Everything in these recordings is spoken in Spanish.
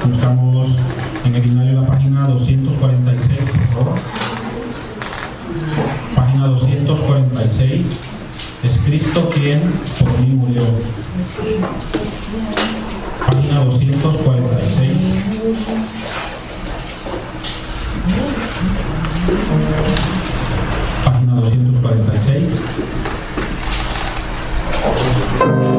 Buscamos en el himnario la página 246, por favor. Página 246. Es Cristo quien por mí murió. Página 246. Página 246. Oh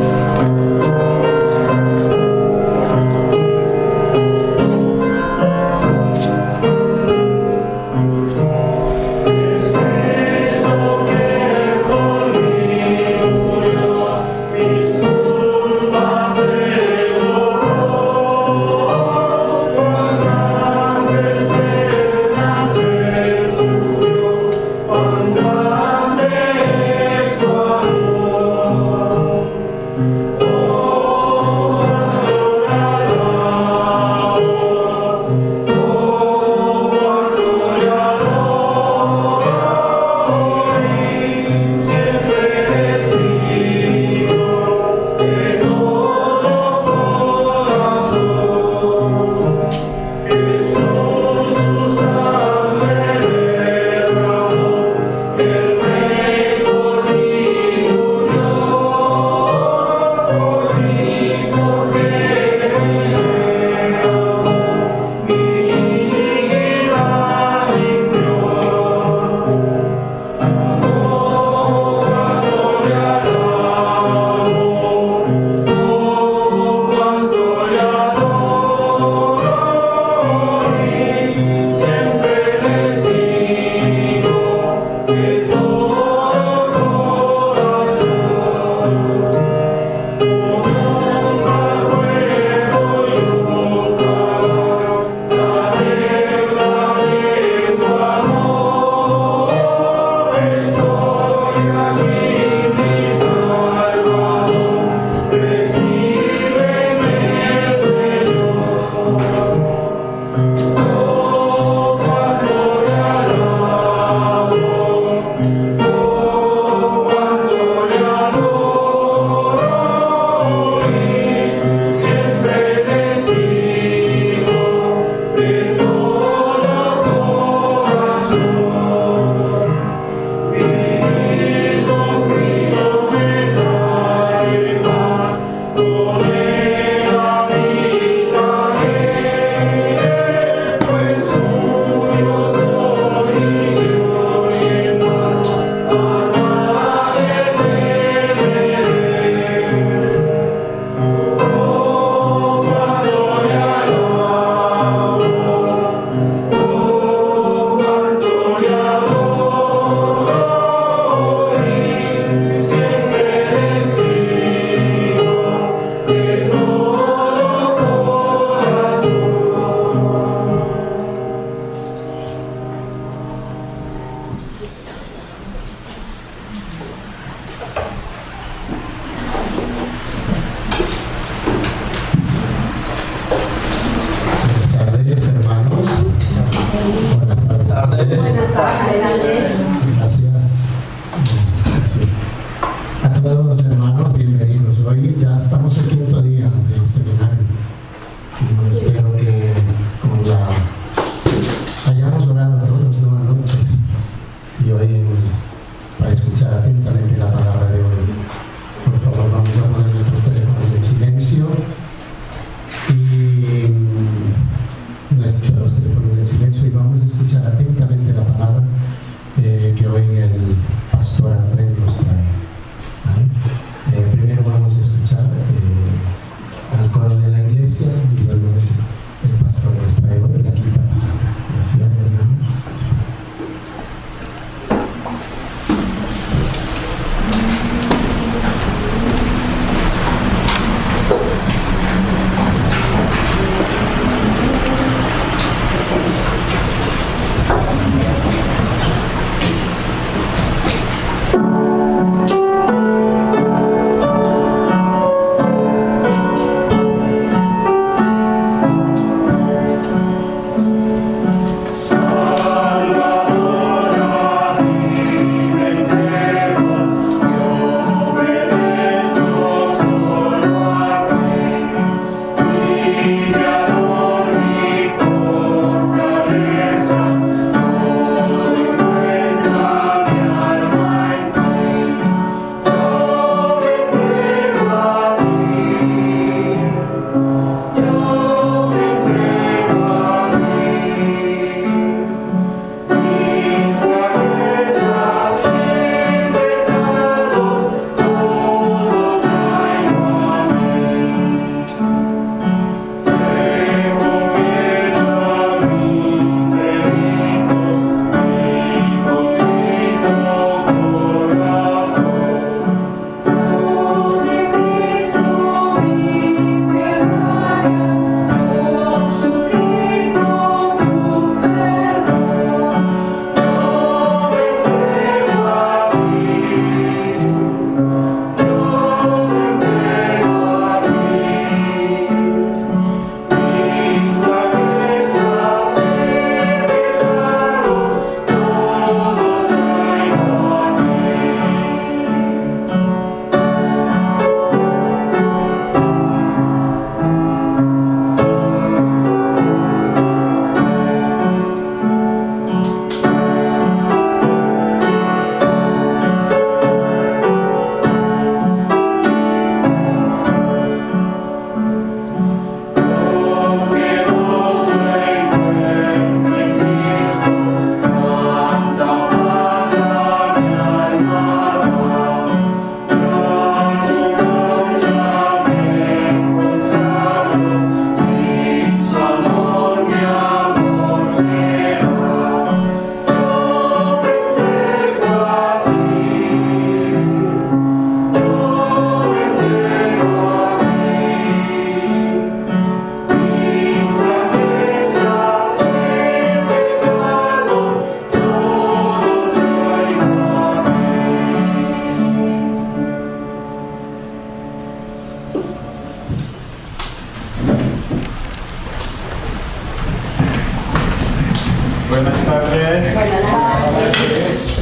Buenas tardes. Buenas tardes.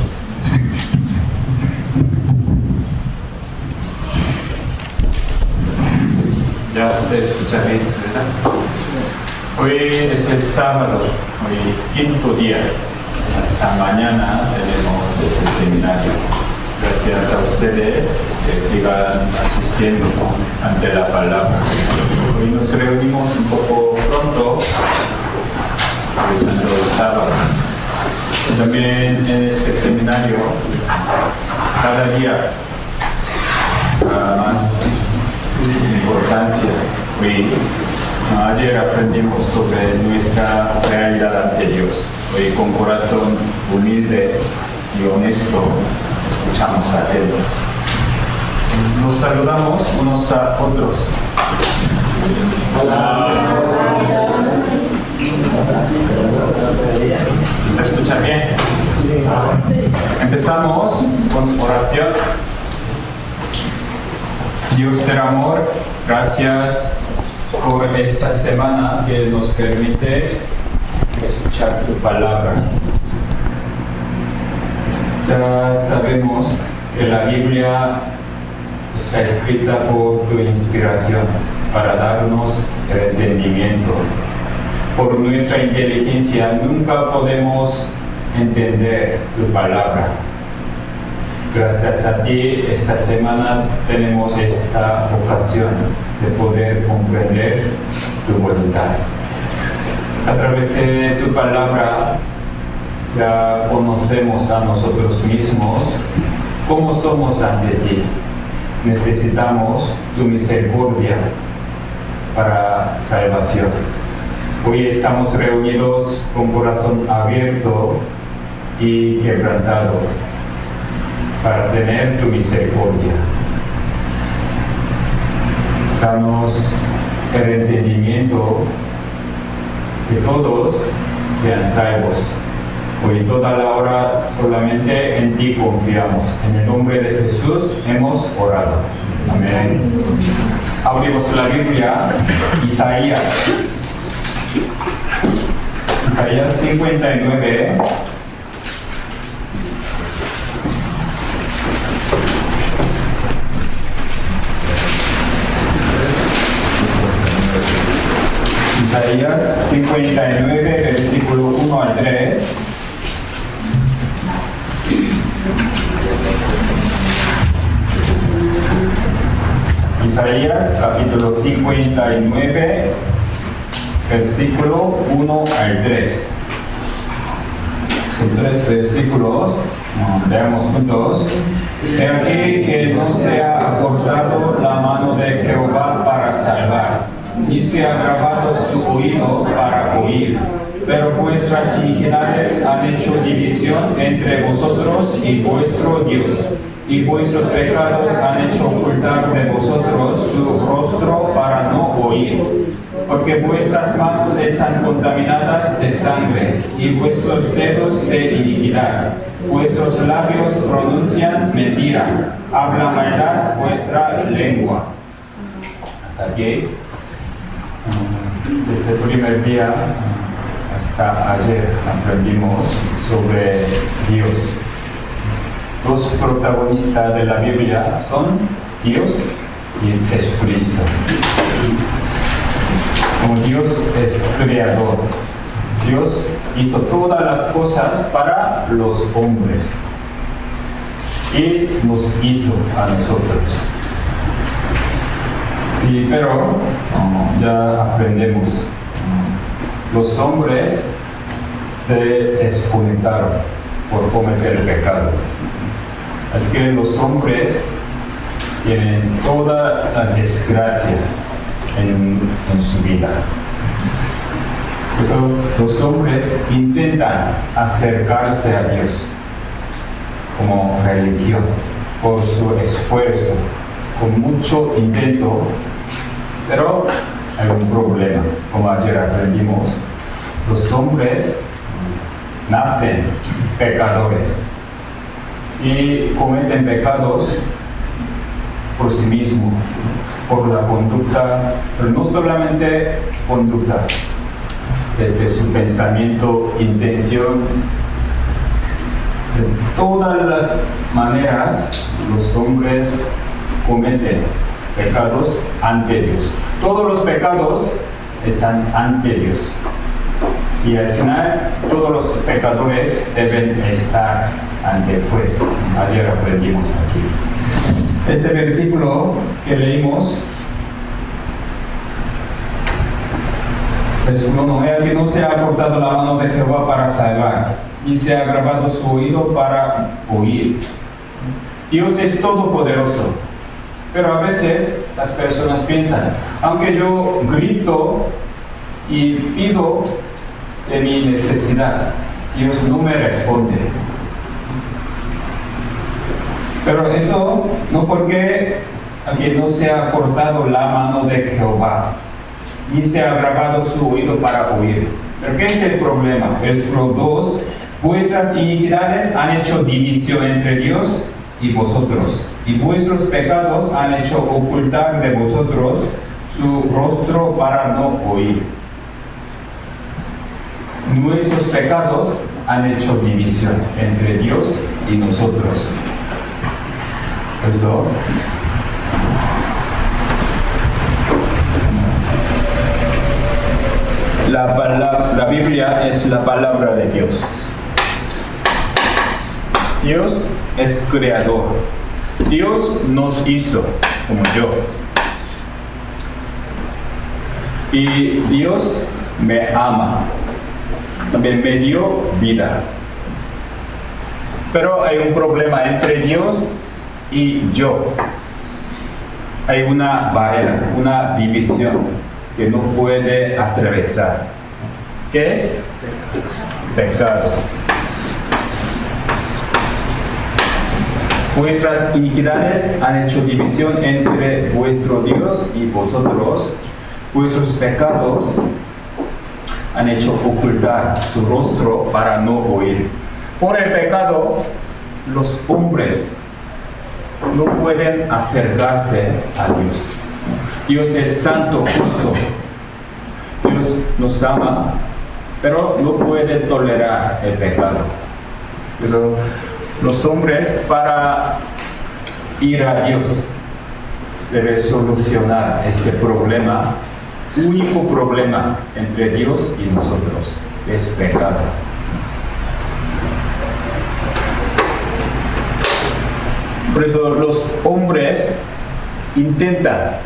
Ya se escucha bien, ¿verdad? Hoy es el sábado, hoy quinto día. Hasta mañana tenemos este seminario. Gracias a ustedes que sigan asistiendo ante la palabra. Hoy nos reunimos un poco pronto, aprovechando el sábado. También en este seminario, cada día más importancia. Hoy, ayer aprendimos sobre nuestra realidad ante Dios. Hoy con corazón humilde y honesto escuchamos a Él. Nos saludamos unos a otros. Hola. ¿Se escucha bien? Empezamos con oración. Dios del amor, gracias por esta semana que nos permites escuchar tu palabra. Ya sabemos que la Biblia está escrita por tu inspiración para darnos el entendimiento. Por nuestra inteligencia nunca podemos entender tu palabra. Gracias a ti, esta semana tenemos esta ocasión de poder comprender tu voluntad. A través de tu palabra ya conocemos a nosotros mismos cómo somos ante ti. Necesitamos tu misericordia para salvación. Hoy estamos reunidos con corazón abierto y quebrantado para tener tu misericordia. Danos el entendimiento que todos sean salvos. Hoy toda la hora solamente en ti confiamos. En el nombre de Jesús hemos orado. Amén. Abrimos la Biblia, Isaías 59. Isaías 59, versículo 1 al 3. Isaías capítulo 59, versículo 1 al 3. Son 3 versículos, leamos juntos. He aquí que no se ha acortado la mano de Jehová para salvar, ni se ha grabado su oído para oír. Pero vuestras iniquidades han hecho división entre vosotros y vuestro Dios, y vuestros pecados han hecho ocultar de vosotros su rostro para no oír. Porque vuestras manos están contaminadas de sangre, y vuestros dedos de iniquidad. Vuestros labios pronuncian mentira, habla maldad vuestra lengua. Hasta aquí. Desde el primer día hasta ayer aprendimos sobre Dios. Los protagonistas de la Biblia son Dios y Jesucristo. Como Dios es creador, Dios hizo todas las cosas para los hombres y nos hizo a nosotros. Pero ya aprendemos, los hombres se desconectaron por cometer el pecado. Así que los hombres tienen toda la desgracia en su vida. Por eso los hombres intentan acercarse a Dios como religión, por su esfuerzo, con mucho intento, pero hay un problema. Como ayer aprendimos, los hombres nacen pecadores y cometen pecados por sí mismos, por la conducta, pero no solamente conducta, desde su pensamiento, intención. De todas las maneras, los hombres cometen pecados ante Dios. Todos los pecados están ante Dios. Y al final, todos los pecadores deben estar ante el juez. Ayer aprendimos aquí. Este versículo que leímos, versículo 1, he aquí no se ha cortado la mano de Jehová para salvar, ni se ha grabado su oído para oír. Dios es todopoderoso, pero a veces las personas piensan, aunque yo grito y pido de mi necesidad, Dios no me responde. Pero eso no porque aquí no se ha cortado la mano de Jehová, ni se ha grabado su oído para oír. ¿Pero qué es el problema? Versículo 2, vuestras iniquidades han hecho división entre Dios y vosotros, y vuestros pecados han hecho ocultar de vosotros su rostro para no oír. Nuestros pecados han hecho división entre Dios y nosotros. Por eso, la Biblia es la palabra de Dios. Dios es creador. Dios nos hizo como yo. Y Dios me ama. También me dio vida. Pero hay un problema entre Dios y yo. Hay una barrera, una división que no puede atravesar. ¿Qué es? Pecado. Vuestras iniquidades han hecho división entre vuestro Dios y vosotros. Vuestros pecados han hecho ocultar su rostro para no oír. Por el pecado, los hombres no pueden acercarse a Dios. Dios es santo, justo. Dios nos ama, pero no puede tolerar el pecado. Pero los hombres, para ir a Dios, deben solucionar este problema, único problema entre Dios y nosotros, es pecado. Por eso los hombres intentan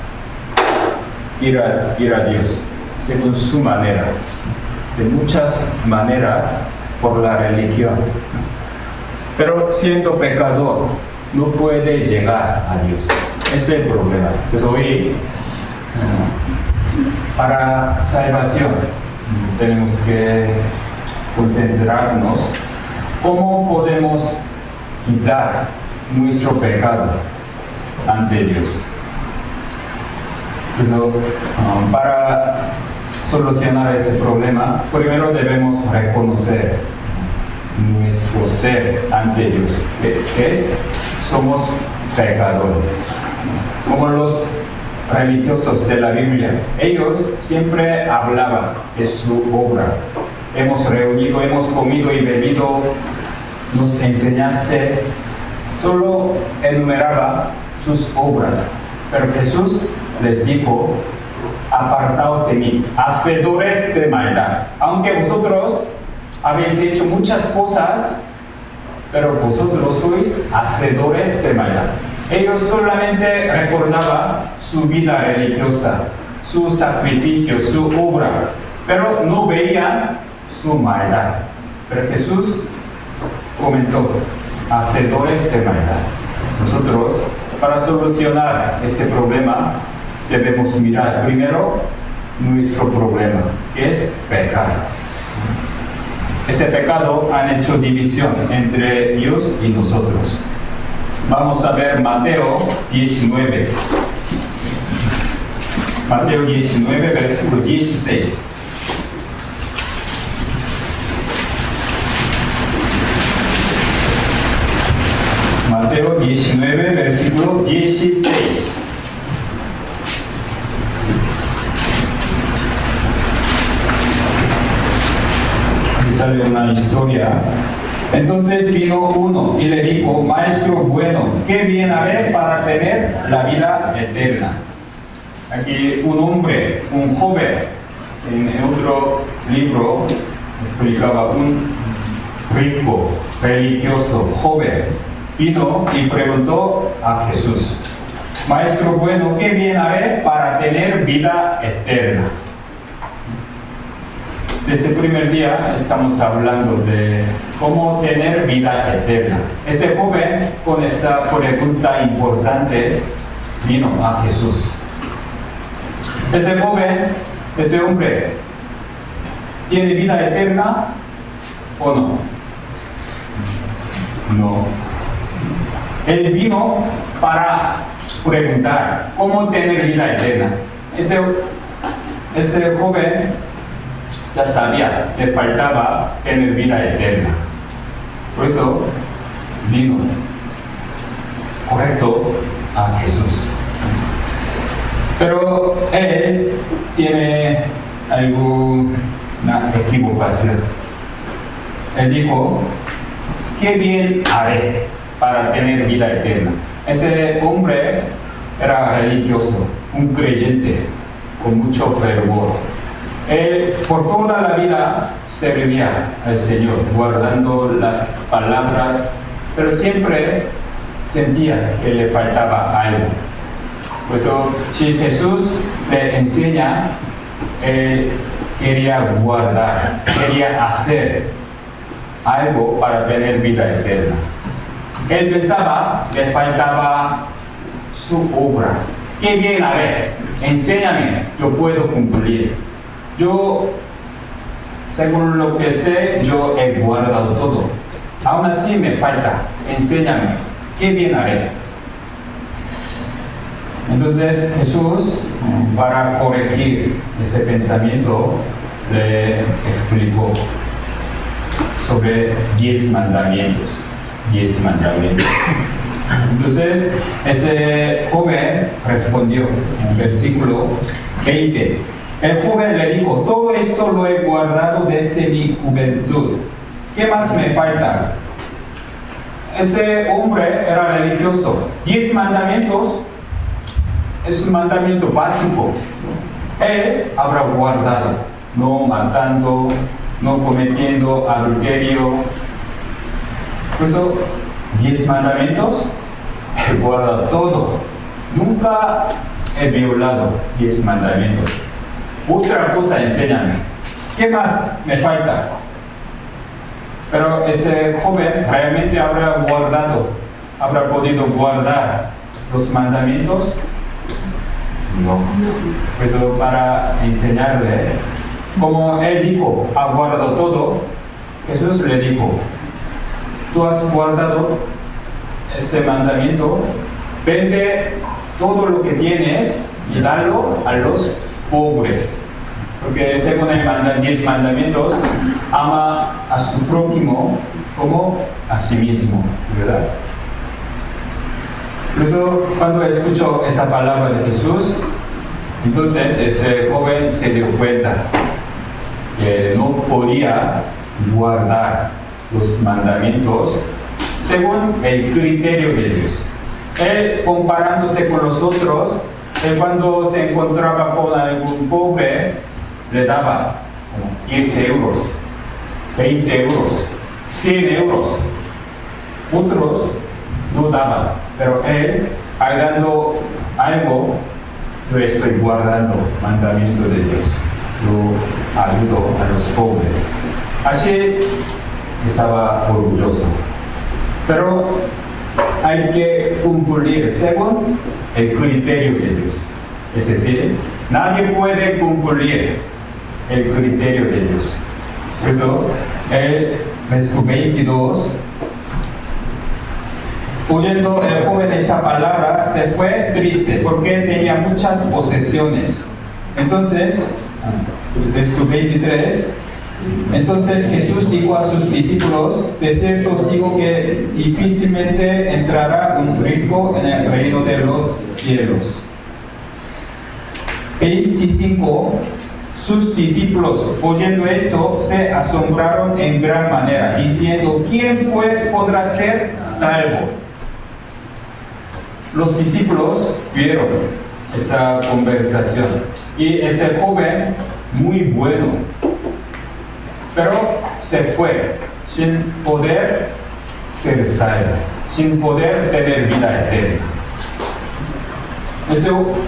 ir a Dios según su manera, de muchas maneras por la religión. Pero siendo pecador, no puede llegar a Dios. Ese es el problema. Pues hoy, para salvación, tenemos que concentrarnos cómo podemos quitar nuestro pecado ante Dios. Pero, para solucionar este problema, primero debemos reconocer nuestro ser ante Dios, que es, somos pecadores. Como los religiosos de la Biblia, ellos siempre hablaban de su obra. Hemos reunido, hemos comido y bebido, nos enseñaste, solo enumeraba sus obras. Pero Jesús les dijo, apartaos de mí, hacedores de maldad. Aunque vosotros habéis hecho muchas cosas, pero vosotros sois hacedores de maldad. Ellos solamente recordaban su vida religiosa, su sacrificio, su obra, pero no veían su maldad. Pero Jesús comentó, hacedores de maldad. Nosotros, para solucionar este problema, debemos mirar primero nuestro problema, que es pecado. Ese pecado ha hecho división entre Dios y nosotros. Vamos a ver Mateo 19. Mateo 19, versículo 16. Mateo 19, versículo 16. sale una historia. Entonces vino uno y le dijo, maestro bueno, ¿qué bien haré para tener la vida eterna? Aquí un hombre, un joven, en otro libro explicaba un rico, religioso, joven, vino y preguntó a Jesús, maestro bueno, ¿qué bien haré para tener vida eterna? Desde el primer día estamos hablando de cómo tener vida eterna. Ese joven con esta pregunta importante vino a Jesús. Ese joven, ese hombre, ¿tiene vida eterna o no? No. Él vino para preguntar cómo tener vida eterna. Ese joven ya sabía que faltaba tener vida eterna. Por eso vino correcto a Jesús. Pero él tiene alguna equivocación. Él dijo, ¿qué bien haré para tener vida eterna? Ese hombre era religioso, un creyente con mucho fervor. Él por toda la vida servía al Señor, guardando las palabras, pero siempre sentía que le faltaba algo. Por eso, si Jesús le enseña, él quería guardar, quería hacer algo para tener vida eterna. Él pensaba que le faltaba su obra. ¿Qué bien haré? Enséñame, yo puedo cumplir. Yo, según lo que sé, yo he guardado todo. Aún así me falta. Enséñame. ¿Qué bien haré? Entonces Jesús, para corregir ese pensamiento, le explicó sobre 10 mandamientos. 10 mandamientos. Entonces, ese joven respondió en el versículo 20. El joven le dijo, todo esto lo he guardado desde mi juventud. ¿Qué más me falta? Ese hombre era religioso. 10 mandamientos es un mandamiento básico. Él habrá guardado, no matando, no cometiendo adulterio. Por eso, 10 mandamientos, he guardado todo. Nunca he violado 10 mandamientos. Otra cosa, enséñame. ¿Qué más me falta? Pero ese joven realmente habrá podido guardar los mandamientos. No. Por eso, para enseñarle, como él dijo, ha guardado todo, Jesús le dijo, tú has guardado ese mandamiento, vende todo lo que tienes y dalo a los pobres. Porque según el 10 mandamientos, ama a su prójimo como a sí mismo, ¿verdad? Por eso, cuando escuchó esta palabra de Jesús, entonces ese joven se dio cuenta que no podía guardar los mandamientos según el criterio de Dios. Él, comparándose con los otros, él cuando se encontraba con algún pobre, le daba como 10 euros, 20 euros, 100 euros. Otros no daban, pero él, dando algo, yo estoy guardando mandamiento de Dios. Yo ayudo a los pobres. Así estaba orgulloso. Pero hay que cumplir según el criterio de Dios. Es decir, nadie puede cumplir el criterio de Dios. Por eso, el versículo 22, oyendo el joven esta palabra, se fue triste porque tenía muchas posesiones. Entonces, versículo 23, entonces Jesús dijo a sus discípulos, de cierto os digo que difícilmente entrará un rico en el reino de los cielos. 25, Sus discípulos, oyendo esto, se asombraron en gran manera, diciendo, ¿quién pues podrá ser salvo? Los discípulos vieron esa conversación y ese joven muy bueno, pero se fue sin poder ser salvo, sin poder tener vida eterna.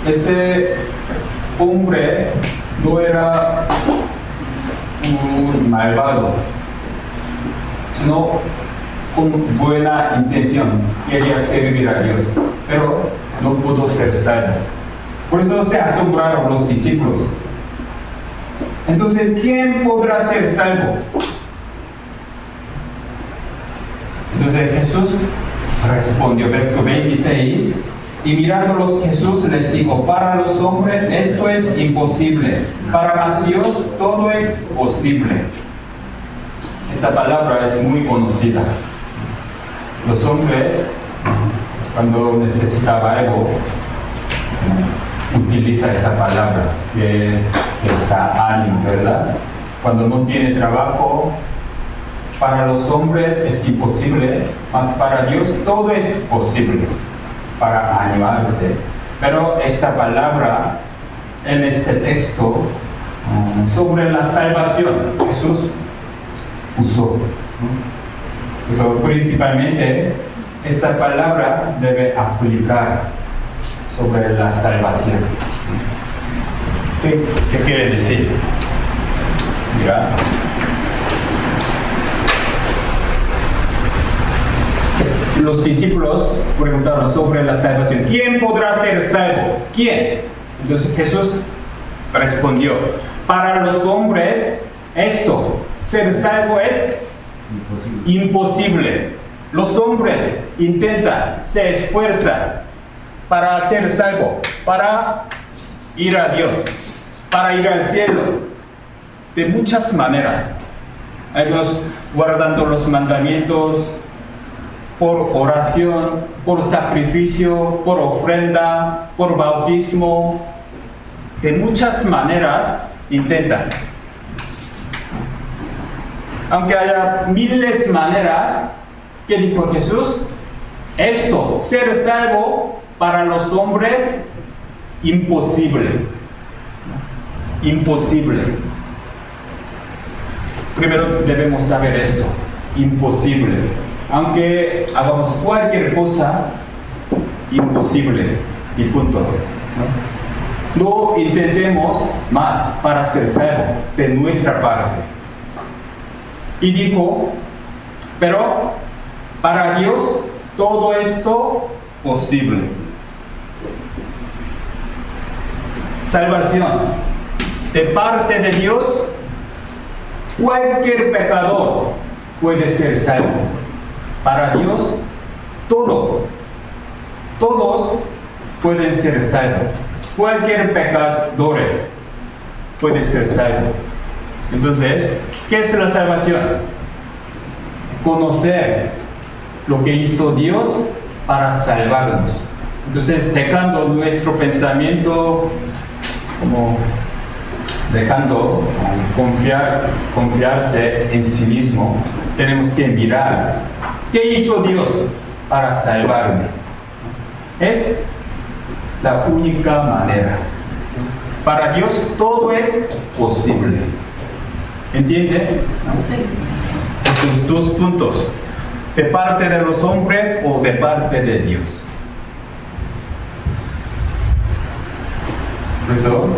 Ese hombre no era un malvado, sino con buena intención, quería servir a Dios, pero no pudo ser salvo. Por eso se asombraron los discípulos. Entonces, ¿quién podrá ser salvo? Entonces Jesús respondió, versículo 26, y mirándolos Jesús les dijo, para los hombres esto es imposible, para más Dios todo es posible. Esta palabra es muy conocida. Los hombres, cuando necesitaba algo, utiliza esa palabra, que está ánimo, ¿verdad? Cuando no tiene trabajo, para los hombres es imposible, mas para Dios todo es posible, para animarse. Pero esta palabra en este texto sobre la salvación, Jesús usó. Principalmente, esta palabra debe aplicar sobre la salvación. ¿Qué quiere decir? Mira. Los discípulos preguntaron sobre la salvación. ¿Quién podrá ser salvo? ¿Quién? Entonces Jesús respondió, para los hombres esto, ser salvo es imposible. Los hombres intentan, se esfuerzan para ser salvo, para ir a Dios, para ir al cielo, de muchas maneras. Algunos guardando los mandamientos, por oración, por sacrificio, por ofrenda, por bautismo, de muchas maneras intentan. Aunque haya miles de maneras, ¿qué dijo Jesús? Esto, ser salvo para los hombres, imposible. Imposible. Primero debemos saber esto, imposible. Aunque hagamos cualquier cosa, imposible y punto. No intentemos más para ser salvo de nuestra parte. Y dijo, pero para Dios todo esto posible. Salvación de parte de Dios, cualquier pecador puede ser salvo. Para Dios, todos pueden ser salvos. Cualquier pecador puede ser salvo. Entonces, ¿qué es la salvación? Conocer lo que hizo Dios para salvarnos. Entonces, dejando nuestro pensamiento, dejando confiarse en sí mismo, tenemos que mirar ¿qué hizo Dios para salvarme? Es la única manera. Para Dios todo es posible. ¿Entiende? ¿No? Estos dos puntos, de parte de los hombres o de parte de Dios. Por eso,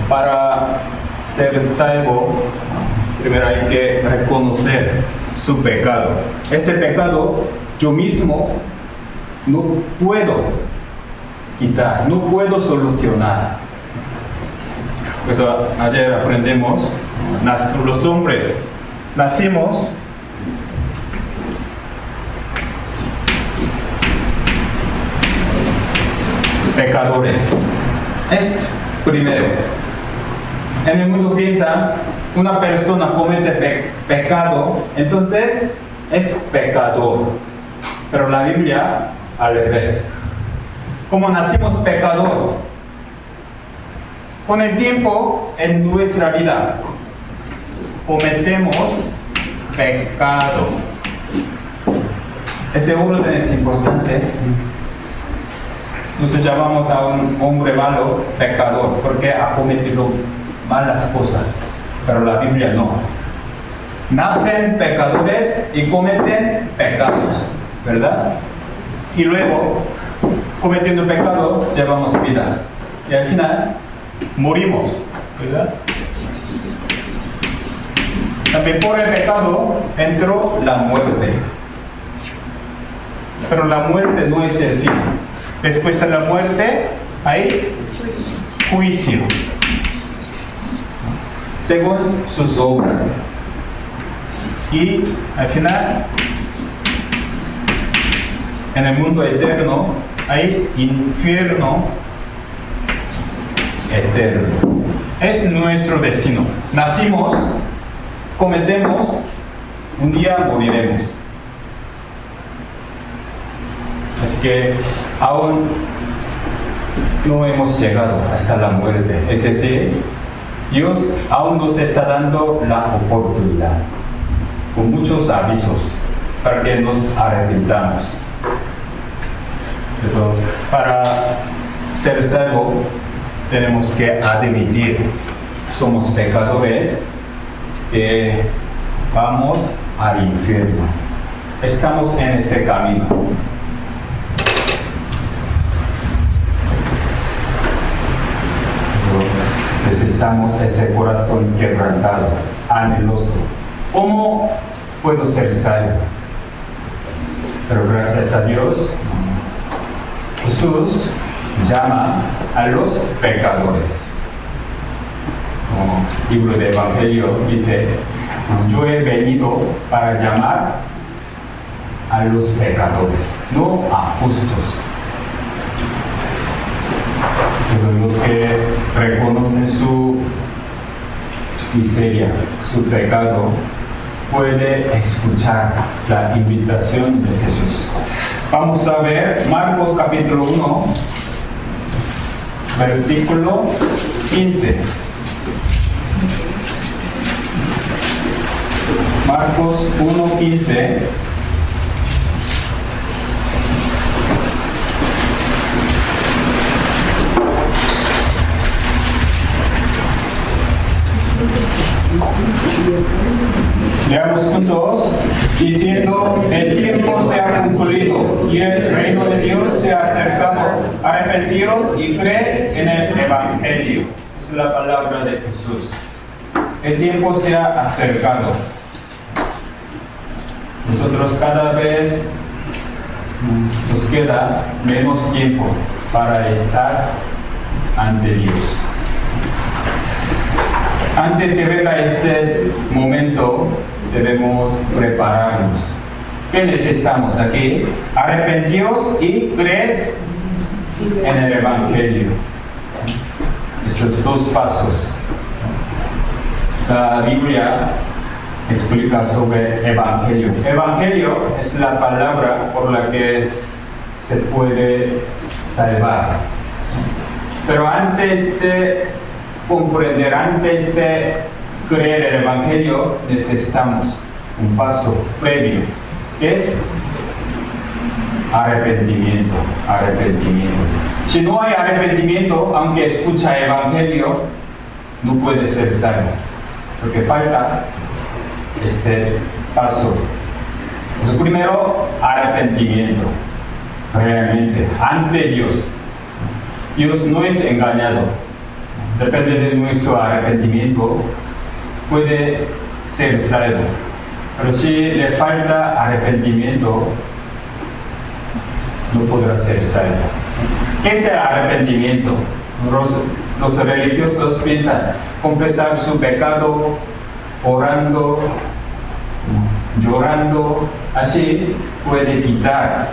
para ser salvo, primero hay que reconocer su pecado. Ese pecado yo mismo no puedo quitar, no puedo solucionar. Por eso ayer aprendemos, los hombres nacimos pecadores. Es primero. En el mundo piensa, una persona comete pecado, entonces es pecador. Pero la Biblia al revés. Como nacimos pecador, con el tiempo en nuestra vida cometemos pecado. Ese orden es importante. Nosotros llamamos a un hombre malo pecador porque ha cometido malas cosas, pero la Biblia no. Nacen pecadores y cometen pecados, ¿verdad? Y luego, cometiendo pecado, llevamos vida. Y al final, morimos, ¿verdad? También por el pecado entró la muerte. Pero la muerte no es el fin. Después de la muerte hay juicio, según sus obras. Y al final, en el mundo eterno, hay infierno eterno. Es nuestro destino. Nacimos, cometemos, un día moriremos. Así que aún no hemos llegado hasta la muerte. Es decir, Dios aún nos está dando la oportunidad, con muchos avisos, para que nos arrepintamos. Eso, para ser salvo, tenemos que admitir, somos pecadores, vamos al infierno. Estamos en ese camino. Necesitamos ese corazón quebrantado, anheloso. ¿Cómo puedo ser salvo? Pero gracias a Dios, Jesús llama a los pecadores. Como el libro de Evangelio dice, yo he venido para llamar a los pecadores, no a justos. Los que reconocen su miseria, su pecado, puede escuchar la invitación de Jesús. Vamos a ver Marcos capítulo 1, versículo 15. Marcos 1, 15. Leamos juntos, diciendo, el tiempo se ha cumplido y el reino de Dios se ha acercado. Arrepentíos y creed en el Evangelio. Esa es la palabra de Jesús. El tiempo se ha acercado. Nosotros cada vez nos queda menos tiempo para estar ante Dios. Antes que venga ese momento, debemos prepararnos. ¿Qué necesitamos aquí? Arrepentíos y creed en el Evangelio. Estos dos pasos. La Biblia explica sobre Evangelio. Evangelio es la palabra por la que se puede salvar. Pero antes de comprender, antes de creer el Evangelio, necesitamos un paso previo, que es arrepentimiento. Si no hay arrepentimiento, aunque escucha el Evangelio, no puede ser salvo, porque falta este paso. Entonces, primero, arrepentimiento, realmente, ante Dios. Dios no es engañado. Depende de nuestro arrepentimiento, puede ser salvo. Pero si le falta arrepentimiento, no podrá ser salvo. ¿Qué es el arrepentimiento? Los religiosos piensan confesar su pecado, orando, llorando, así puede quitar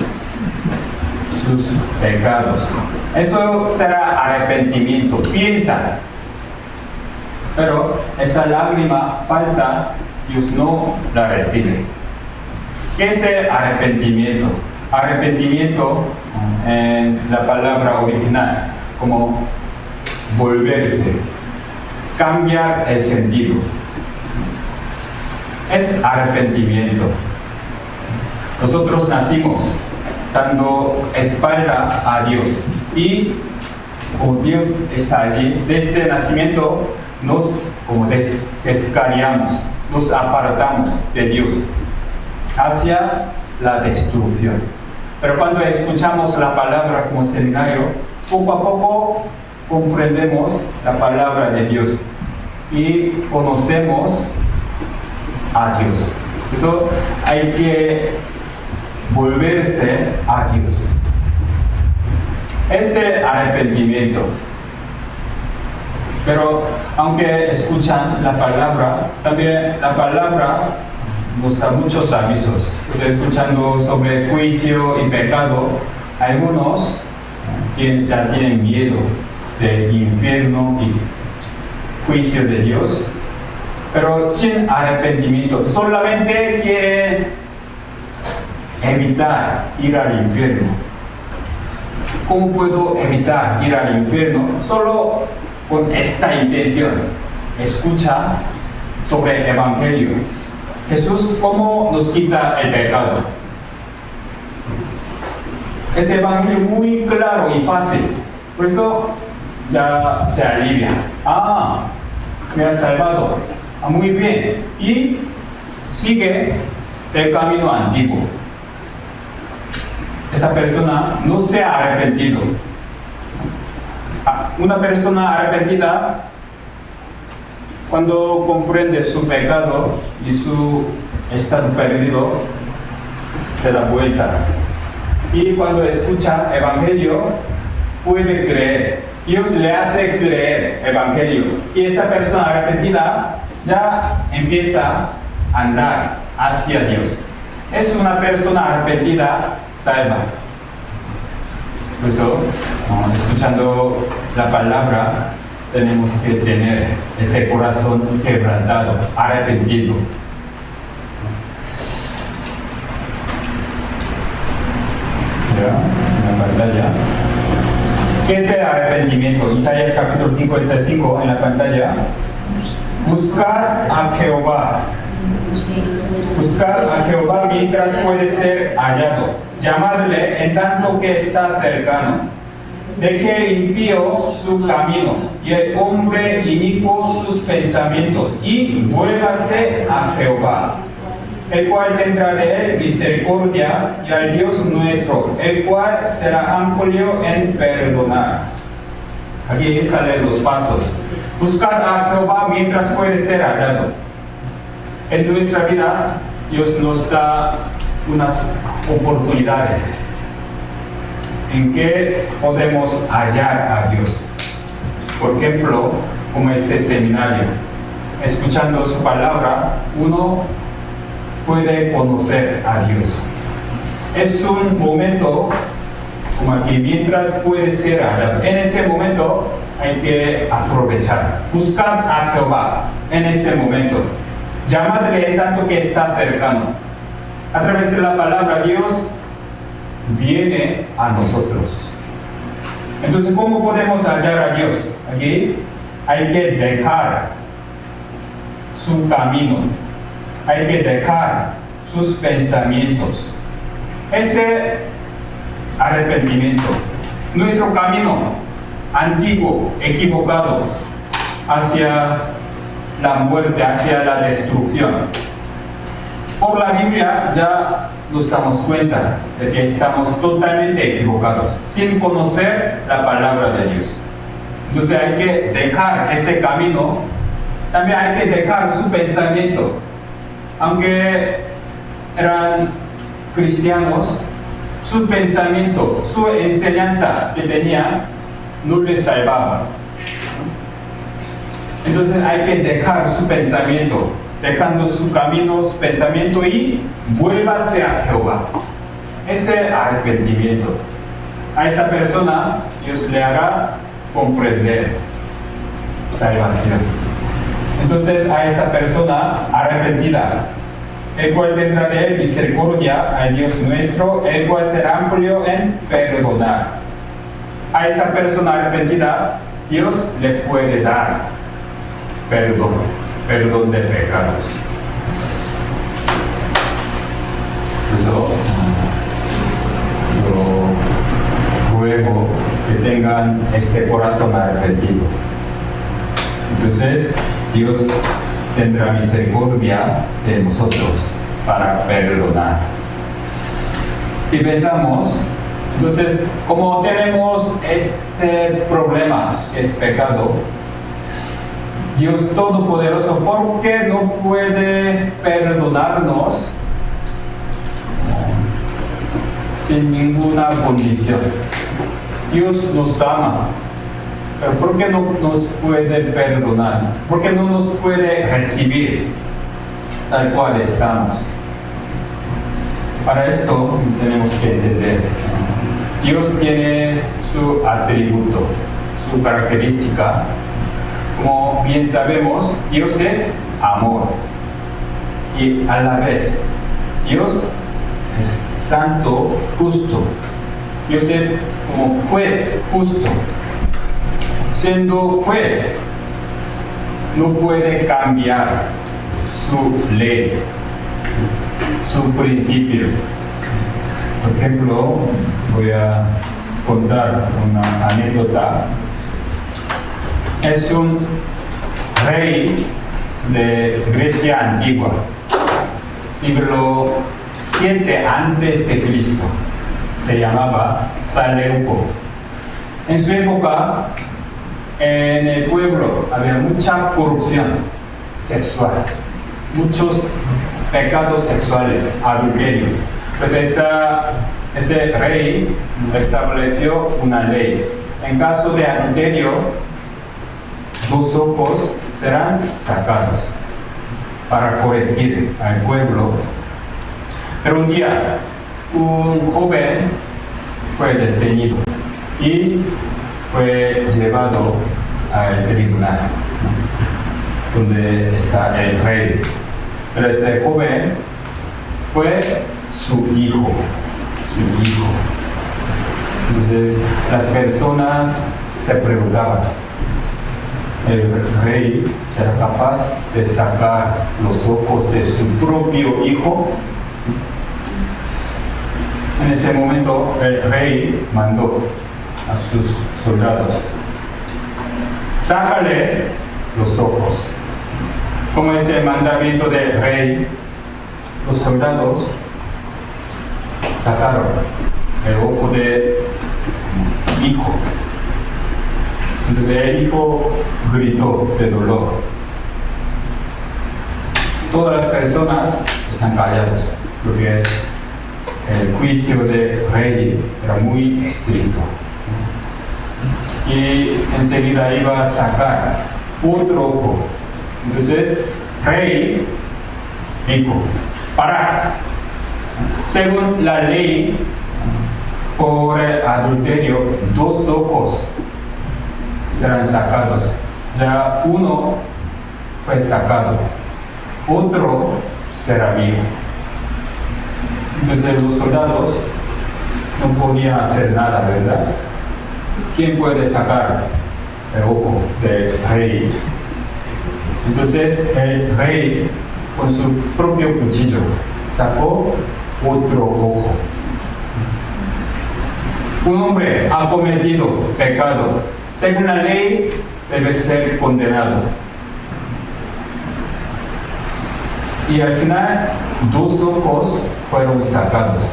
sus pecados. Eso será arrepentimiento, piensa. Pero esa lágrima falsa, Dios no la recibe. ¿Qué es el arrepentimiento? Arrepentimiento, en la palabra original, como volverse, cambiar el sentido. Es arrepentimiento. Nosotros nacimos dando espalda a Dios y como Dios está allí, desde el nacimiento nos descarriamos, nos apartamos de Dios hacia la destrucción. Pero cuando escuchamos la palabra como seminario, poco a poco comprendemos la palabra de Dios y conocemos a Dios. Por eso hay que volverse a Dios. Este arrepentimiento. Pero aunque escuchan la palabra, también la palabra nos da muchos avisos. Pues escuchando sobre juicio y pecado, algunos ya tienen miedo del infierno y juicio de Dios, pero sin arrepentimiento, solamente quieren evitar ir al infierno. ¿Cómo puedo evitar ir al infierno? Solo con esta intención. Escucha sobre el Evangelio. Jesús, ¿cómo nos quita el pecado? Es el Evangelio muy claro y fácil. Por eso ya se alivia. Me has salvado. Muy bien. Y sigue el camino antiguo. Esa persona no se ha arrepentido. Una persona arrepentida, cuando comprende su pecado y su estado perdido, se da vuelta. Y cuando escucha el Evangelio, puede creer. Dios le hace creer el Evangelio. Y esa persona arrepentida ya empieza a andar hacia Dios. Es una persona arrepentida salva. Por eso, escuchando la palabra, tenemos que tener ese corazón quebrantado, arrepentido. En la pantalla. ¿Qué es el arrepentimiento? Isaías capítulo 55 en la pantalla. Buscar a Jehová. Buscar a Jehová mientras puede ser hallado. Llamadle en tanto que está cercano. Deje el impío su camino y el hombre inicuo sus pensamientos y vuélvase a Jehová, el cual tendrá de él misericordia, y al Dios nuestro, el cual será amplio en perdonar. Aquí salen los pasos. Buscar a Jehová mientras puede ser hallado. En nuestra vida, Dios nos da unas oportunidades en que podemos hallar a Dios. Por ejemplo, como este seminario, escuchando su palabra, uno puede conocer a Dios. Es un momento, como aquí, mientras puede ser hallado. En ese momento hay que aprovechar, buscar a Jehová en ese momento. Llamadle en tanto que está cercano. A través de la palabra, Dios viene a nosotros. Entonces, ¿cómo podemos hallar a Dios? Aquí hay que dejar su camino, hay que dejar sus pensamientos. Ese arrepentimiento, nuestro camino antiguo, equivocado, hacia la muerte, hacia la destrucción. Por la Biblia ya nos damos cuenta de que estamos totalmente equivocados, sin conocer la palabra de Dios. Entonces hay que dejar ese camino, también hay que dejar su pensamiento. Aunque eran cristianos, su pensamiento, su enseñanza que tenía, no les salvaba. Entonces hay que dejar su pensamiento, dejando su camino, su pensamiento, y vuélvase a Jehová. Este arrepentimiento, a esa persona Dios le hará comprender salvación. Entonces a esa persona arrepentida, el cual tendrá de él misericordia, al Dios nuestro, el cual será amplio en perdonar. A esa persona arrepentida Dios le puede dar perdón de pecados. Por eso yo ruego que tengan este corazón arrepentido. Entonces, Dios tendrá misericordia de nosotros para perdonar. Y pensamos, entonces, como tenemos este problema, es pecado, Dios Todopoderoso, ¿por qué no puede perdonarnos sin ninguna condición? Dios nos ama, pero ¿por qué no nos puede perdonar? ¿Por qué no nos puede recibir tal cual estamos? Para esto tenemos que entender, Dios tiene su atributo, su característica. Como bien sabemos, Dios es amor. Y a la vez, Dios es santo, justo. Dios es como juez justo. Siendo juez, no puede cambiar su ley, su principio. Por ejemplo, voy a contar una anécdota. Es un rey de Grecia antigua, siglo 7 antes de Cristo. Se llamaba Seleuco. En su época, en el pueblo había mucha corrupción sexual, muchos pecados sexuales, adulterios. Pues ese rey estableció una ley. En caso de adulterio, 2 ojos serán sacados para corregir al pueblo. Pero un día, un joven fue detenido y fue llevado al tribunal, donde está el rey. Pero este joven fue su hijo. Entonces, las personas se preguntaban, ¿el rey será capaz de sacar los ojos de su propio hijo? En ese momento, el rey mandó a sus soldados: sácale los ojos. Como es el mandamiento del rey, los soldados sacaron el ojo del hijo. Entonces el hijo gritó de dolor. Todas las personas están calladas, porque el juicio del rey era muy estricto. Y enseguida iba a sacar otro ojo. Entonces, rey dijo: para. Según la ley, por el adulterio, 2 ojos serán sacados. Ya uno fue sacado, otro será vivo. Entonces los soldados no podían hacer nada, ¿verdad? ¿Quién puede sacar el ojo del rey? Entonces el rey, con su propio cuchillo, sacó otro ojo. Un hombre ha cometido pecado. Según la ley, debe ser condenado. Y al final, 2 ojos fueron sacados.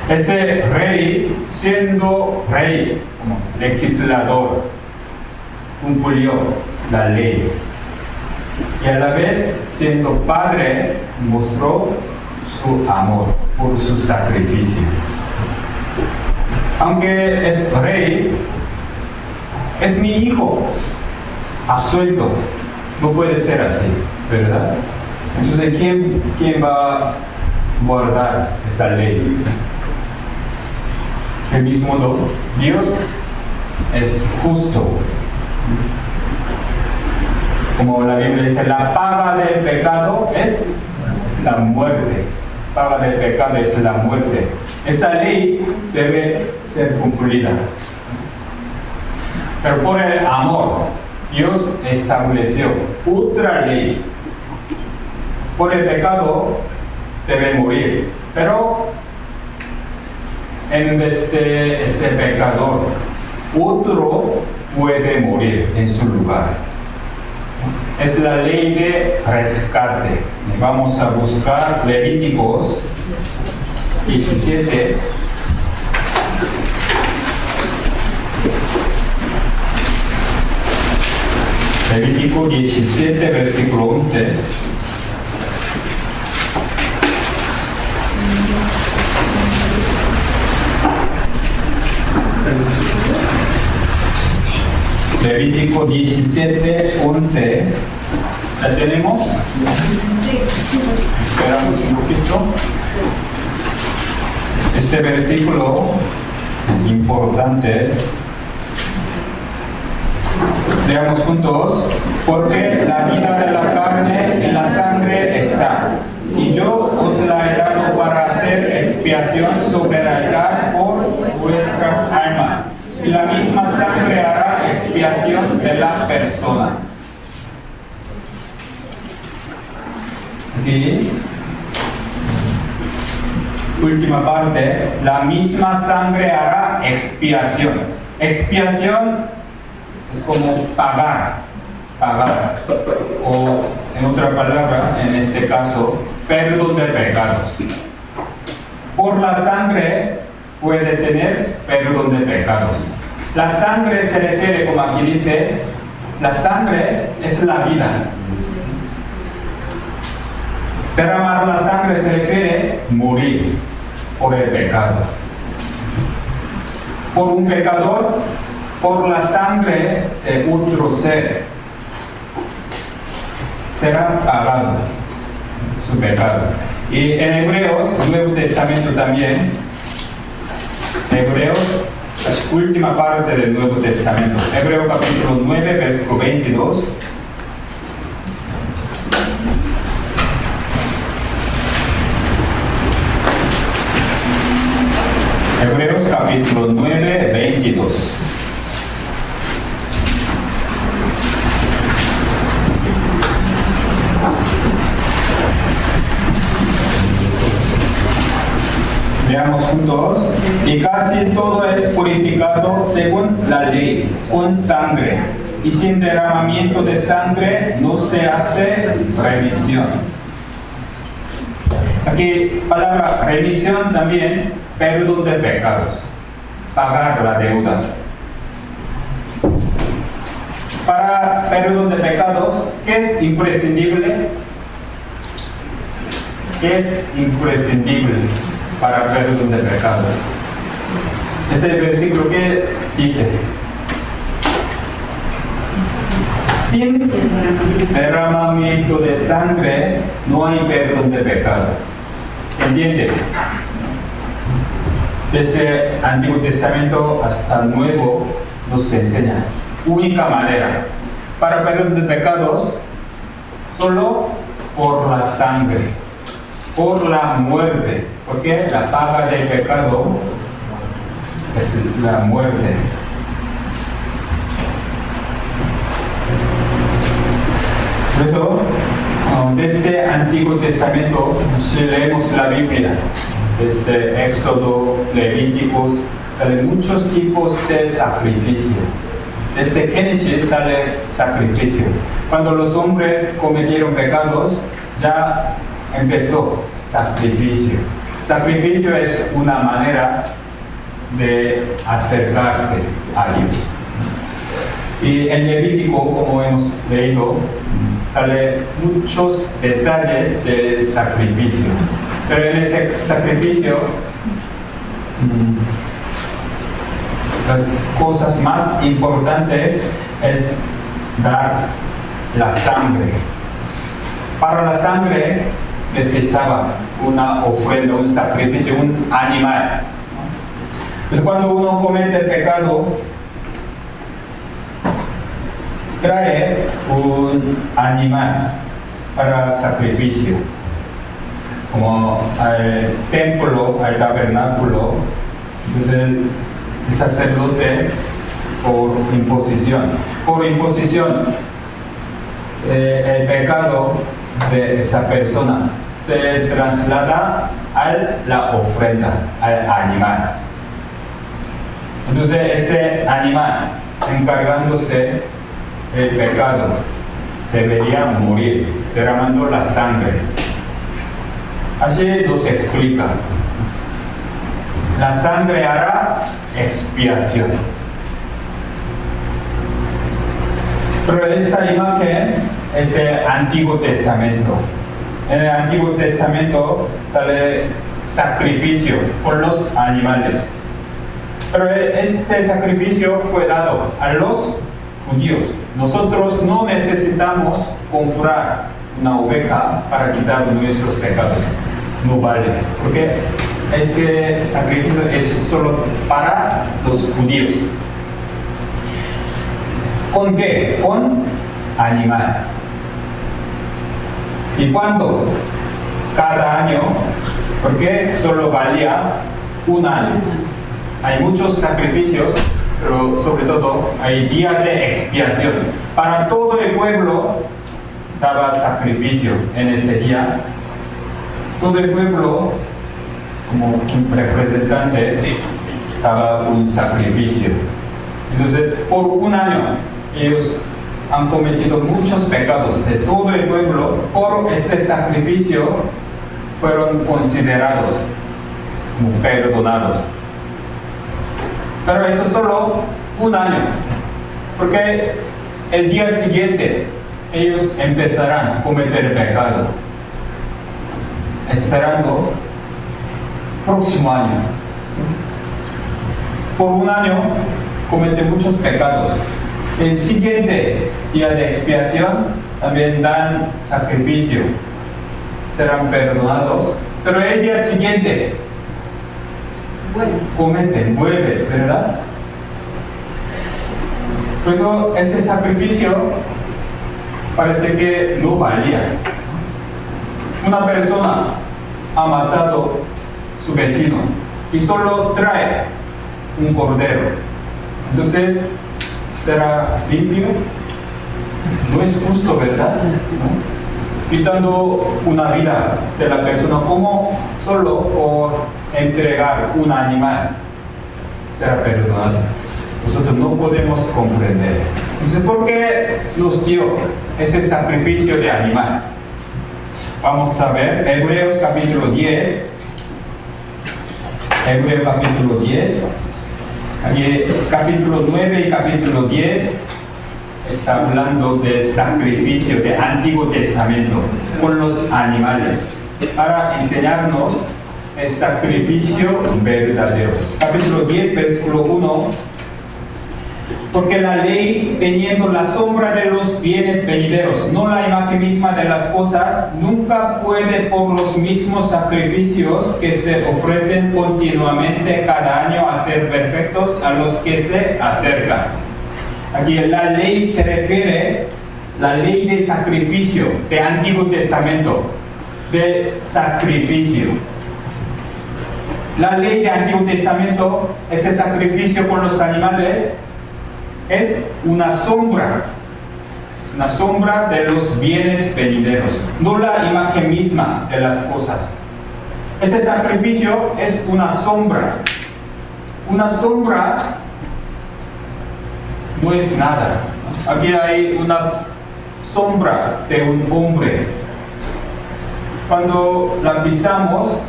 Ese rey, siendo rey, como legislador, cumplió la ley. Y a la vez, siendo padre, mostró su amor por su sacrificio. Aunque es rey, es mi hijo, absuelto. No puede ser así, ¿verdad? Entonces, ¿quién va a guardar esta ley? Del mismo modo, Dios es justo. Como la Biblia dice, la paga del pecado es la muerte. Paga del pecado es la muerte. Esa ley debe ser cumplida. Pero por el amor, Dios estableció otra ley. Por el pecado debe morir, pero en vez de ese pecador, otro puede morir en su lugar. Es la ley de rescate. Vamos a buscar Levíticos 17. Levítico 17, versículo 11. Levítico 17, 11. ¿La tenemos? Esperamos un poquito. Este versículo es importante. Leamos juntos. Porque la vida de la carne en la sangre está, y yo os la he dado para hacer expiación sobre el altar por vuestras almas. Y la misma sangre hará expiación de la persona. Aquí, última parte, la misma sangre hará expiación. Expiación es como pagar, o en otra palabra, en este caso, perdón de pecados. Por la sangre puede tener perdón de pecados. La sangre se refiere, como aquí dice, la sangre es la vida. Derramar la sangre se refiere morir por el pecado. Por un pecador, por la sangre de otro ser, será pagado su pecado. Y en Hebreos, Nuevo Testamento también, Hebreos, la última parte del Nuevo Testamento, Hebreos capítulo 9, versículo 22. Hebreos capítulo 9, 22. Veamos juntos. Y casi todo es purificado según la ley, con sangre. Y sin derramamiento de sangre no se hace remisión. Aquí, palabra remisión también, perdón de pecados. Pagar la deuda. Para perdón de pecados, ¿qué es imprescindible? ¿Qué es imprescindible para perdón de pecados? Este versículo que dice: sin derramamiento de sangre no hay perdón de pecado. ¿Entiende? Desde el Antiguo Testamento hasta el Nuevo nos enseña única manera para perdón de pecados, solo por la sangre, por la muerte, porque la paga del pecado es la muerte. Por eso, desde el Antiguo Testamento, si leemos la Biblia, desde Éxodo, Levíticos, salen muchos tipos de sacrificio. Desde Génesis sale sacrificio. Cuando los hombres cometieron pecados, ya empezó sacrificio. Sacrificio es una manera de acercarse a Dios. Y en Levítico, como hemos leído, sale muchos detalles del sacrificio. Pero en ese sacrificio, las cosas más importantes es dar la sangre. Para la sangre necesitaba una ofrenda, un sacrificio, un animal. Pues cuando uno comete el pecado, trae un animal para sacrificio. Como al templo, al tabernáculo, entonces el sacerdote por imposición. Por imposición, el pecado de esa persona se traslada a la ofrenda, al animal. Entonces, ese animal, encargándose del pecado, debería morir, derramando la sangre. Así nos explica. La sangre hará expiación. Pero esta imagen es del Antiguo Testamento. En el Antiguo Testamento sale sacrificio por los animales. Pero este sacrificio fue dado a los judíos. Nosotros no necesitamos comprar una oveja para quitar nuestros pecados. No vale, porque este sacrificio es solo para los judíos. ¿Con qué? Con animal. ¿Y cuándo? Cada año, porque solo valía un año. Hay muchos sacrificios, pero sobre todo hay día de expiación. Para todo el pueblo daba sacrificio en ese día. Todo el pueblo, como un representante, daba un sacrificio. Entonces, por un año, ellos han cometido muchos pecados de todo el pueblo. Por ese sacrificio fueron considerados como perdonados. Pero eso solo un año, porque el día siguiente ellos empezarán a cometer pecado, esperando próximo año. Por un año cometen muchos pecados. El siguiente día de expiación también dan sacrificio, serán perdonados, pero el día siguiente vuelven, ¿verdad? Por eso ese sacrificio parece que no valía. Una persona ha matado a su vecino y solo trae un cordero. Entonces, ¿será limpio? No es justo, ¿verdad? ¿No? Quitando una vida de la persona, como solo por entregar un animal será perdonado. Nosotros no podemos comprender. Entonces, ¿por qué nos dio ese sacrificio de animal? Vamos a ver Hebreos capítulo 10. Hebreos capítulo 10. Aquí, capítulo 9 y capítulo 10 está hablando de sacrificio del Antiguo Testamento con los animales para enseñarnos el sacrificio verdadero. Capítulo 10, versículo 1. Porque la ley, teniendo la sombra de los bienes venideros, no la imagen misma de las cosas, nunca puede por los mismos sacrificios que se ofrecen continuamente cada año hacer perfectos a los que se acercan. Aquí la ley se refiere a la ley de sacrificio del Antiguo Testamento, de sacrificio. La ley del Antiguo Testamento, ese sacrificio por los animales, es una sombra de los bienes venideros, no la imagen misma de las cosas. Ese sacrificio es una sombra. Una sombra no es nada. Aquí hay una sombra de un hombre. Cuando la pisamos,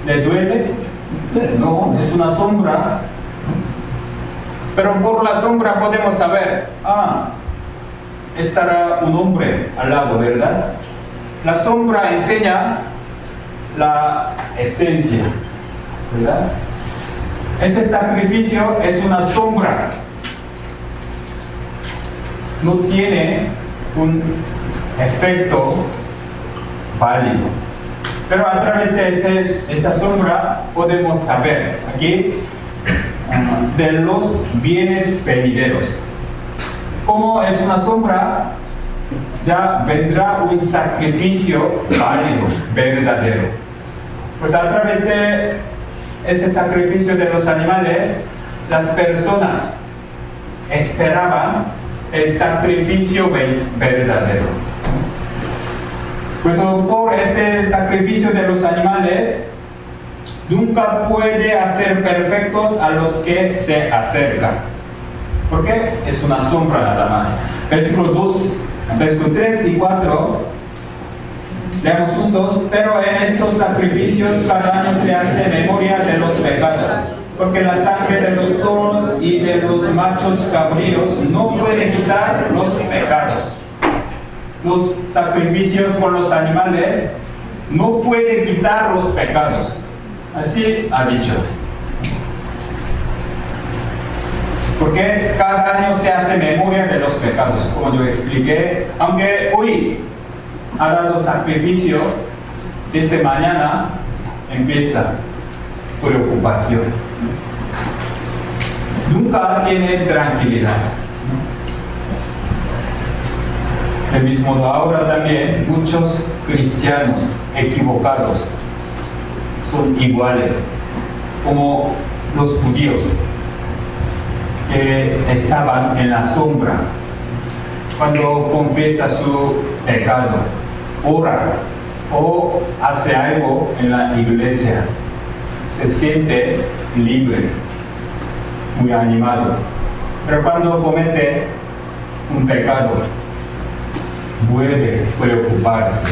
¿le duele? No, es una sombra. Pero por la sombra podemos saber, estará un hombre al lado, ¿verdad? La sombra enseña la esencia, ¿verdad? Ese sacrificio es una sombra. No tiene un efecto válido. Pero a través de esta sombra podemos saber aquí de los bienes venideros. Como es una sombra, ya vendrá un sacrificio válido, verdadero. Pues a través de ese sacrificio de los animales, las personas esperaban el sacrificio verdadero. Pues por este sacrificio de los animales, nunca puede hacer perfectos a los que se acercan. Porque es una sombra nada más. Versículo 2, versículo 3 y 4, leamos juntos. Pero en estos sacrificios cada año se hace memoria de los pecados, porque la sangre de los toros y de los machos cabríos no puede quitar los pecados. Los sacrificios con los animales no pueden quitar los pecados. Así ha dicho. Porque cada año se hace memoria de los pecados, como yo expliqué. Aunque hoy ha dado sacrificio, desde mañana empieza preocupación. Nunca tiene tranquilidad. Del mismo modo, ahora también muchos cristianos equivocados son iguales, como los judíos que estaban en la sombra. Cuando confiesa su pecado, ora o hace algo en la iglesia, se siente libre, muy animado. Pero cuando comete un pecado, vuelve a preocuparse.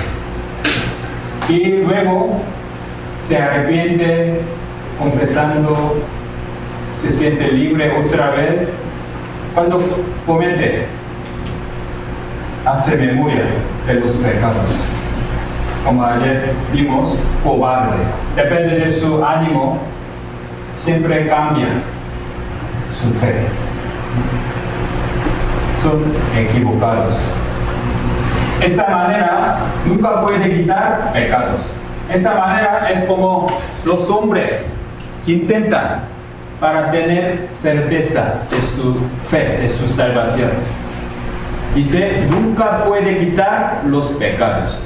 Y luego se arrepiente, confesando, se siente libre otra vez. Cuando comete, hace memoria de los pecados. Como ayer vimos, cobardes. Depende de su ánimo, siempre cambia su fe. Son equivocados. Esa manera nunca puede quitar pecados. Esa manera es como los hombres que intentan para tener certeza de su fe, de su salvación. Dice, nunca puede quitar los pecados.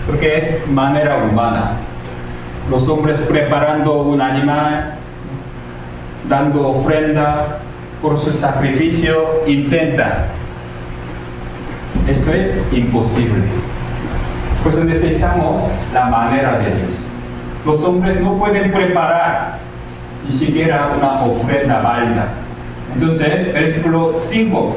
Porque es manera humana. Los hombres preparando un animal, dando ofrenda por su sacrificio, intentan. Esto es imposible. Pues necesitamos la manera de Dios. Los hombres no pueden preparar ni siquiera una ofrenda válida. Entonces, versículo 5.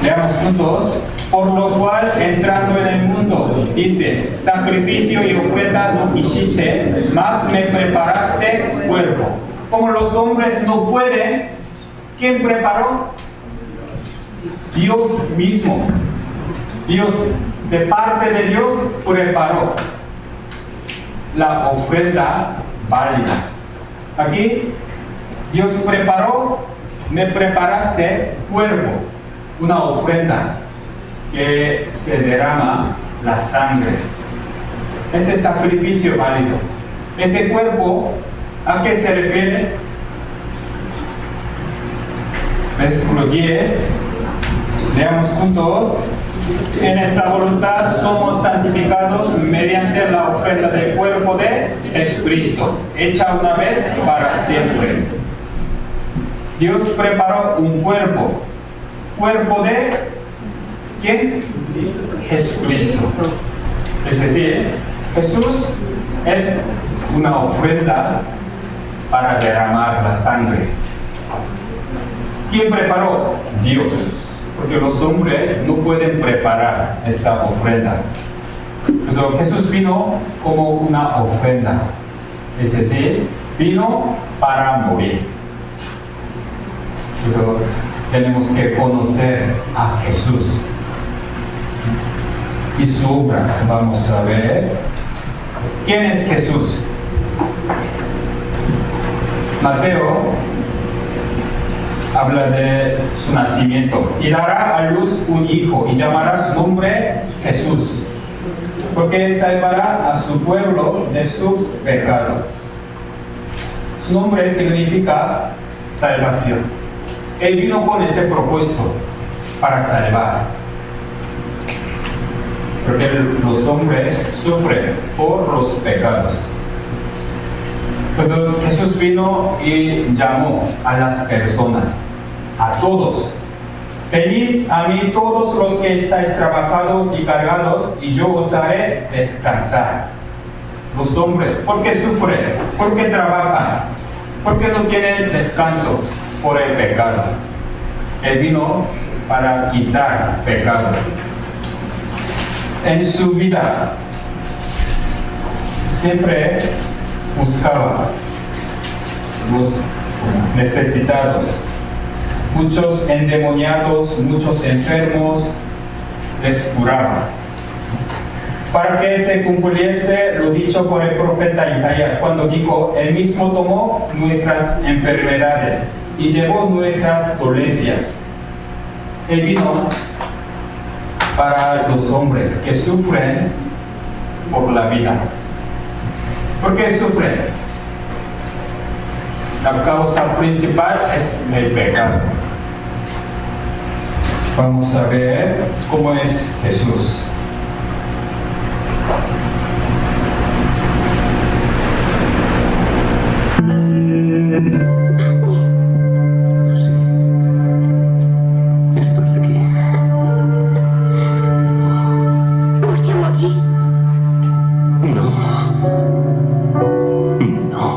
Leamos juntos. Por lo cual, entrando en el mundo, dice, sacrificio y ofrenda no quisiste, mas me preparaste cuerpo. Como los hombres no pueden, ¿quién preparó? Dios mismo. Dios, de parte de Dios, preparó la ofrenda válida. Aquí, Dios preparó, me preparaste cuerpo, una ofrenda que se derrama la sangre. Ese sacrificio válido. Ese cuerpo, ¿a qué se refiere? Versículo 10. Leamos juntos. En esta voluntad somos santificados mediante la ofrenda del cuerpo de Jesucristo, hecha una vez para siempre. Dios preparó un cuerpo. ¿Cuerpo de quién? Jesucristo. Es decir, Jesús es una ofrenda para derramar la sangre. ¿Quién preparó? Dios. Porque los hombres no pueden preparar esa ofrenda. Entonces, Jesús vino como una ofrenda. Es decir, vino para morir. Entonces, tenemos que conocer a Jesús y su obra. Vamos a ver. ¿Quién es Jesús? Mateo habla de su nacimiento. Y dará a luz un hijo y llamará su nombre Jesús, porque salvará a su pueblo de su pecado. Su nombre significa salvación. Él vino con ese propósito para salvar. Porque los hombres sufren por los pecados. Pues Jesús vino y llamó a las personas, a todos. Venid a mí todos los que estáis trabajados y cargados, y yo os haré descansar. Los hombres, ¿por qué sufren? ¿Por qué trabajan? ¿Por qué no tienen descanso? Por el pecado. Él vino para quitar pecado. En su vida siempre buscaba los necesitados, muchos endemoniados, muchos enfermos, les curaba. Para que se cumpliese lo dicho por el profeta Isaías, cuando dijo: Él mismo tomó nuestras enfermedades y llevó nuestras dolencias. Él vino para los hombres que sufren por la vida. ¿Por qué sufren? La causa principal es el pecado. Vamos a ver cómo es Jesús. Estoy aquí. Voy a morir. No. No.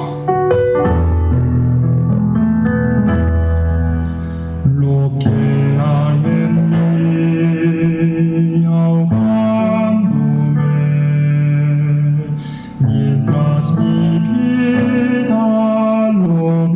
Lo que hay en mí ahogándome, mientras mi vida lo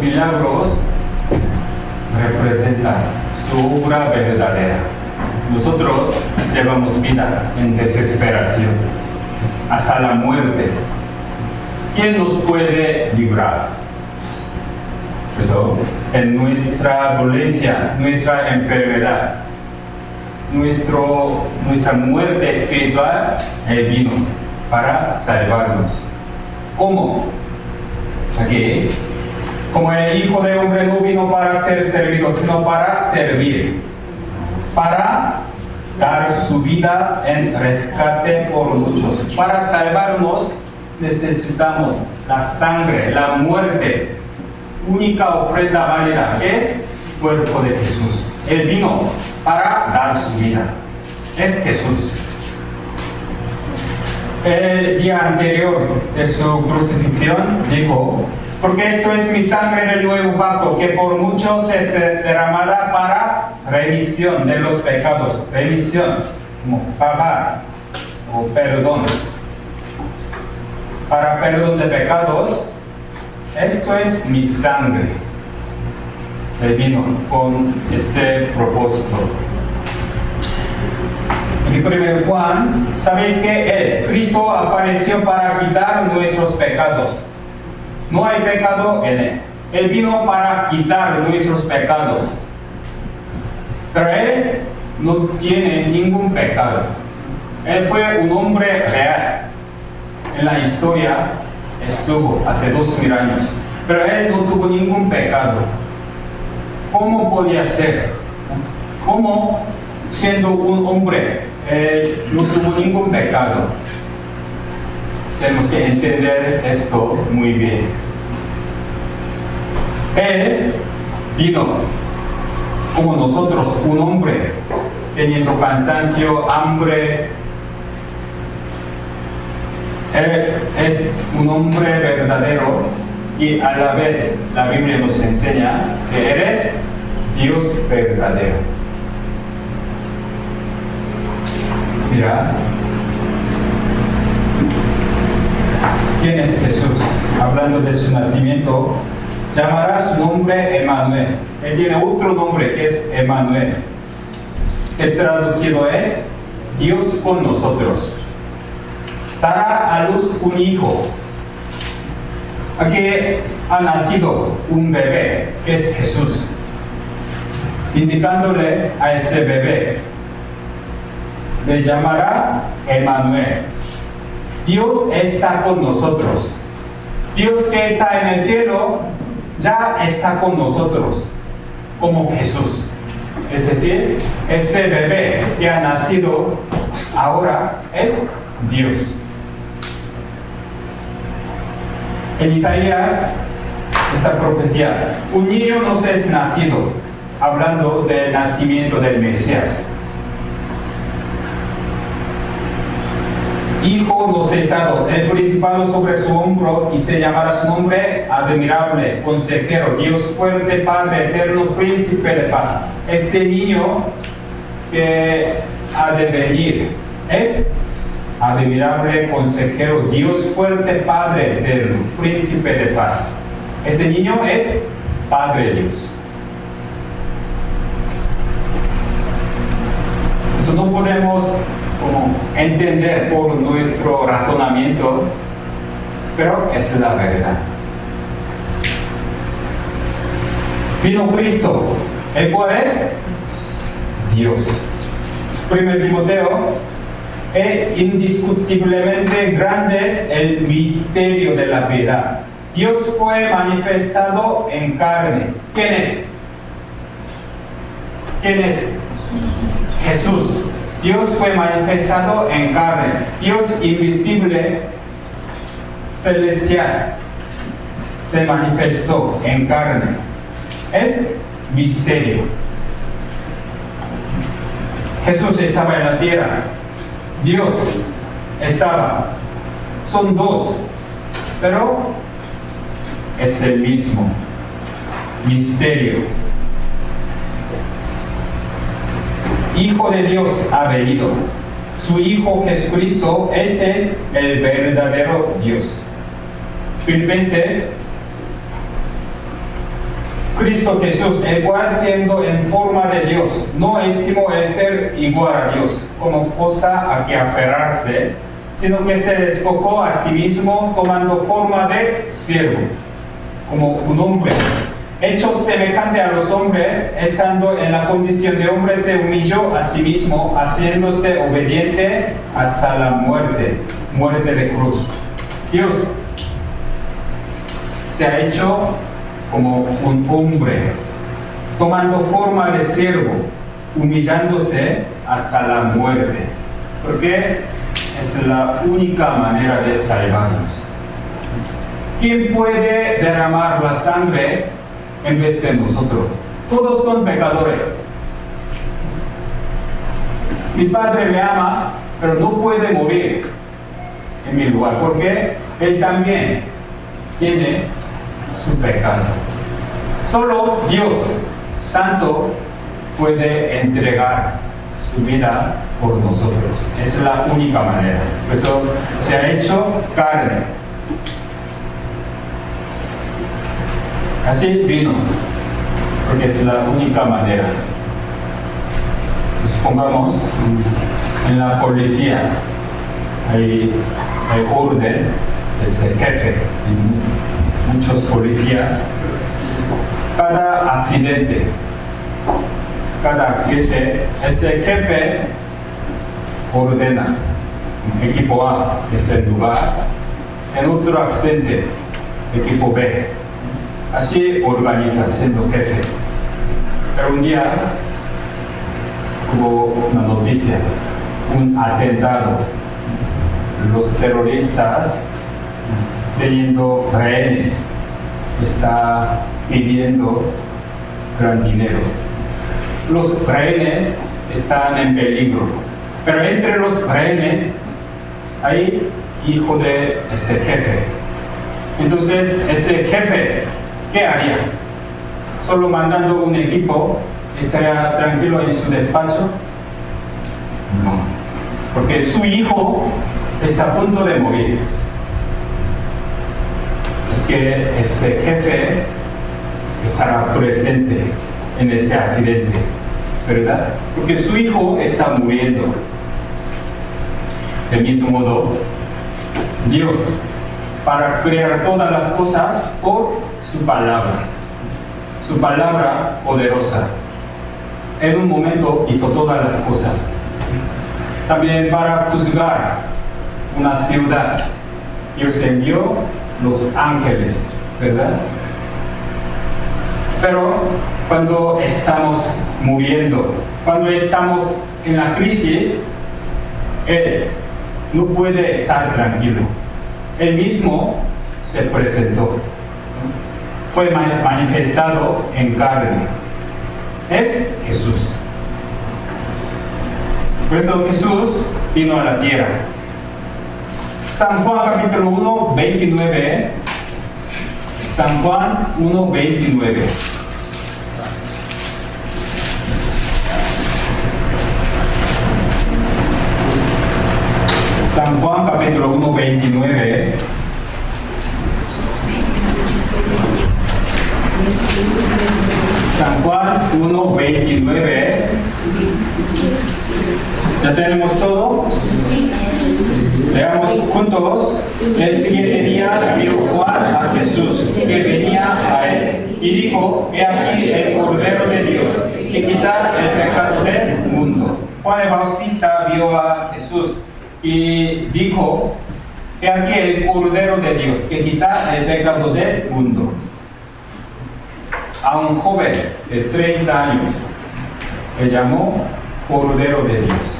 milagros representan su obra verdadera. Nosotros llevamos vida en desesperación, hasta la muerte. ¿Quién nos puede librar? Eso, en nuestra dolencia, nuestra enfermedad, nuestra muerte espiritual, Él vino para salvarnos. ¿Cómo? Aquí, como el Hijo de Hombre no vino para ser servido, sino para servir, para dar su vida en rescate por muchos. Para salvarnos necesitamos la sangre, la muerte, única ofrenda válida, que es el cuerpo de Jesús. Él vino para dar su vida. Es Jesús. El día anterior de su crucifixión dijo: porque esto es mi sangre del nuevo pacto, que por muchos es derramada para remisión de los pecados. Remisión, como pagar o perdón. Para perdón de pecados, esto es mi sangre. Él vino con este propósito. En 1 Juan, sabéis que Él, Cristo, apareció para quitar nuestros pecados. No hay pecado en Él. Él vino para quitar nuestros pecados. Pero Él no tiene ningún pecado. Él fue un hombre real. En la historia estuvo hace 2000 años. Pero Él no tuvo ningún pecado. ¿Cómo podía ser? ¿Cómo, siendo un hombre, no tuvo ningún pecado? Tenemos que entender esto muy bien. Él vino como nosotros, un hombre, teniendo cansancio, hambre. Él es un hombre verdadero y a la vez la Biblia nos enseña que eres Dios verdadero. Mira, ¿quién es Jesús? Hablando de su nacimiento, llamará su nombre Emmanuel. Él tiene otro nombre que es Emmanuel, que traducido es Dios con nosotros. Dará a luz un hijo. Aquí ha nacido un bebé, que es Jesús, indicándole a ese bebé, le llamará Emmanuel. Dios está con nosotros. Dios que está en el cielo ya está con nosotros, como Jesús. Es decir, ese bebé que ha nacido ahora es Dios. En Isaías, esa profecía, un niño nos es nacido, hablando del nacimiento del Mesías. Hijo nos es dado, el principado sobre su hombro, y se llamará su nombre admirable, consejero, Dios fuerte, Padre eterno, príncipe de paz. Este niño que ha de venir es admirable, consejero, Dios fuerte, Padre eterno, príncipe de paz. Ese niño es Padre Dios. Eso no podemos entender por nuestro razonamiento, pero es la verdad. Vino Cristo, el cual es Dios. 1 Timoteo, indiscutiblemente grande es el misterio de la piedad. Dios fue manifestado en carne. ¿Quién es? ¿Quién es? Jesús. Dios fue manifestado en carne. Dios invisible, celestial, se manifestó en carne. Es misterio. Jesús estaba en la tierra. Dios estaba. Son dos, pero es el mismo. Misterio. Hijo de Dios ha venido. Su Hijo Jesucristo, este es el verdadero Dios. Filipenses Cristo Jesús, el cual siendo en forma de Dios, no estimó el ser igual a Dios como cosa a que aferrarse, sino que se despojó a sí mismo tomando forma de siervo, como un hombre. Hecho semejante a los hombres, estando en la condición de hombre, se humilló a sí mismo, haciéndose obediente hasta la muerte, muerte de cruz. Dios se ha hecho como un hombre, tomando forma de siervo, humillándose hasta la muerte, porque es la única manera de salvarnos. ¿Quién puede derramar la sangre en vez de nosotros? Todos son pecadores. Mi Padre me ama, pero no puede morir en mi lugar, porque Él también tiene su pecado. Solo Dios Santo puede entregar su vida por nosotros. Es la única manera. Por eso se ha hecho carne. Así vino, porque es la única manera. Supongamos en la policía hay orden desde el jefe, muchos policías. Cada accidente, ese jefe ordena, equipo A es el lugar, en otro accidente, equipo B. Así organiza siendo jefe. Pero un día hubo una noticia, un atentado. Los terroristas teniendo rehenes, está pidiendo gran dinero. Los rehenes están en peligro, pero entre los rehenes hay hijo de ese jefe. Entonces, ese jefe, ¿qué haría? ¿Solo mandando un equipo estaría tranquilo en su despacho? No, porque su hijo está a punto de morir. Es que ese jefe estará presente en ese accidente, ¿verdad? Porque su hijo está muriendo. Del mismo modo, Dios, para crear todas las cosas por su palabra poderosa, en un momento hizo todas las cosas. También para juzgar una ciudad, Dios envió los ángeles, ¿verdad? Pero cuando estamos muriendo, cuando estamos en la crisis, Él no puede estar tranquilo. Él mismo se presentó. Fue manifestado en carne. Es Jesús. Por eso Jesús vino a la tierra. San Juan capítulo 1, 29. San Juan 1, 29. San Juan capítulo 1, 29. San Juan 1, 29. ¿Ya tenemos todo? Leamos juntos. El siguiente día vio Juan a Jesús que venía a él y dijo: he aquí el Cordero de Dios que quita el pecado del mundo. Juan el Bautista vio a Jesús y dijo: he aquí el Cordero de Dios que quita el pecado del mundo. A un joven de 30 años le llamó Cordero de Dios.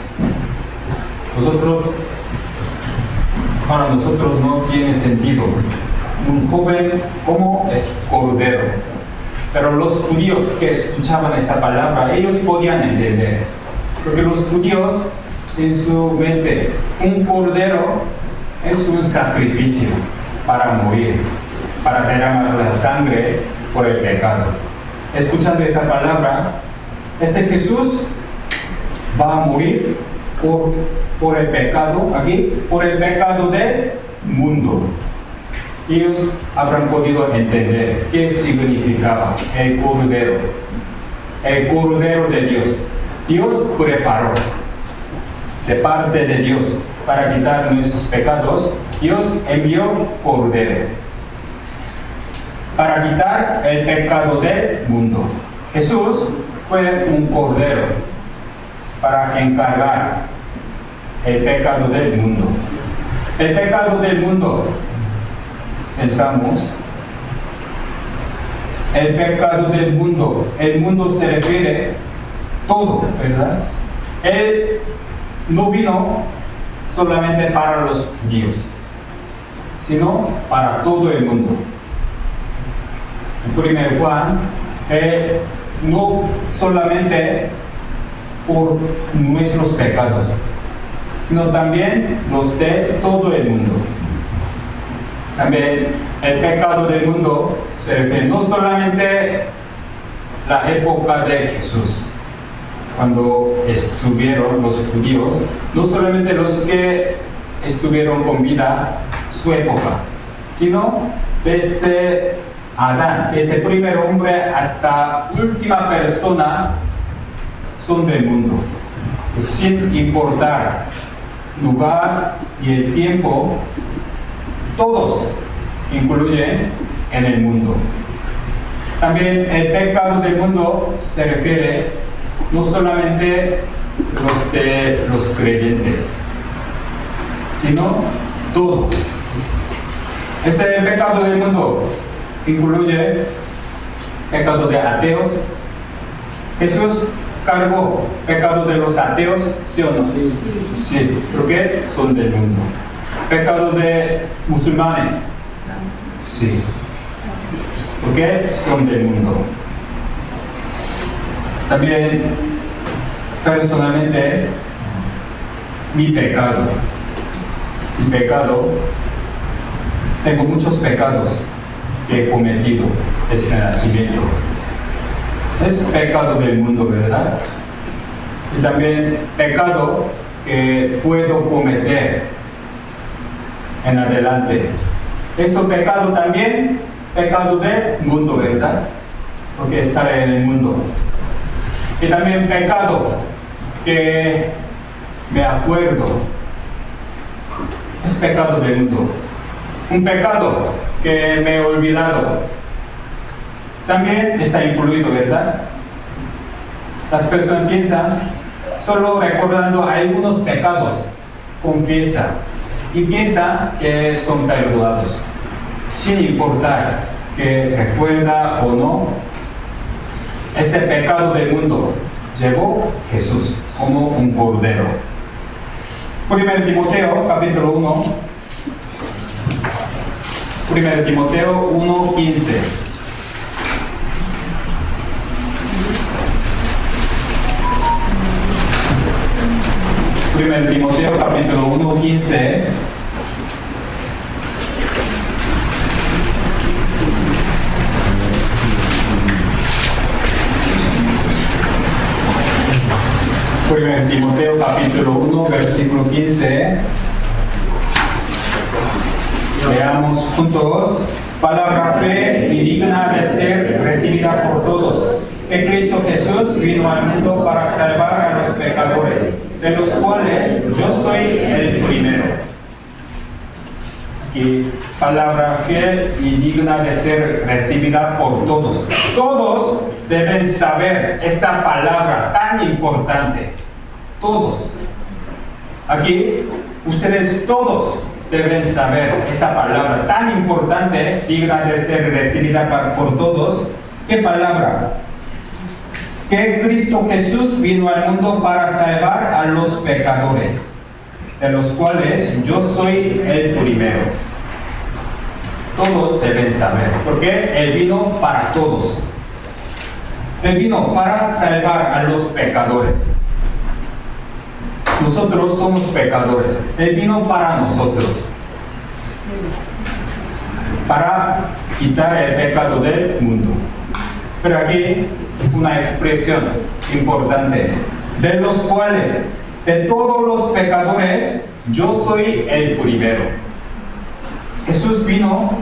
Para nosotros no tiene sentido. Un joven, ¿cómo es cordero? Pero los judíos que escuchaban esta palabra, ellos podían entender. Porque los judíos, en su mente, un cordero es un sacrificio para morir, para derramar la sangre por el pecado. Escuchando esa palabra, ese Jesús va a morir por el pecado, aquí, por el pecado del mundo. ellos habrán podido entender qué significaba el Cordero de Dios. Dios preparó de parte de Dios para quitar nuestros pecados. Dios envió Cordero para quitar el pecado del mundo. Jesús fue un Cordero para encargar el pecado del mundo. El pecado del mundo, pensamos, el pecado del mundo, el mundo se refiere todo, ¿verdad? Él no vino solamente para los judíos, sino para todo el mundo. En 1 Juan, no solamente por nuestros pecados, sino también los de todo el mundo. También el pecado del mundo se refiere no solamente la época de Jesús, cuando estuvieron los judíos, no solamente los que estuvieron con vida su época, sino desde Adán, desde el primer hombre hasta última persona, son del mundo. Pues sin importar lugar y el tiempo, todos incluyen en el mundo. También el pecado del mundo se refiere no solamente los de los creyentes, sino todo. Ese pecado del mundo incluye pecado de ateos. Jesús cargó pecado de los ateos, ¿sí o no? Sí, porque son del mundo. Pecado de musulmanes, sí, porque son del mundo. También, personalmente, mi pecado, tengo muchos pecados que he cometido desde el nacimiento. Es pecado del mundo, ¿verdad? Y también pecado que puedo cometer en adelante. Esto pecado también, pecado del mundo, ¿verdad? Porque está en el mundo. Y también pecado que me acuerdo, es pecado del mundo. Un pecado que me he olvidado, también está incluido, ¿verdad? Las personas piensan, solo recordando algunos pecados, confiesa y piensa que son perdonados, sin importar que recuerda o no. Ese pecado del mundo llevó Jesús como un cordero. 1 Timoteo capítulo 1, 1 Timoteo 1:15. 1 Timoteo capítulo 1:15. En Timoteo capítulo 1, versículo 15. Leamos juntos. Palabra fe y digna de ser recibida por todos, que Cristo Jesús vino al mundo para salvar a los pecadores, de los cuales yo soy el primero. Y palabra fiel y digna de ser recibida por todos. Todos deben saber esa palabra tan importante. Todos. Aquí, ustedes todos deben saber esa palabra tan importante, digna de ser recibida por todos. ¿Qué palabra? Que Cristo Jesús vino al mundo para salvar a los pecadores, de los cuales yo soy el primero. Todos deben saber, porque Él vino para todos. Él vino para salvar a los pecadores. Nosotros somos pecadores. Él vino para nosotros, para quitar el pecado del mundo. Pero aquí una expresión importante, de los cuales, de todos los pecadores, yo soy el primero. Jesús vino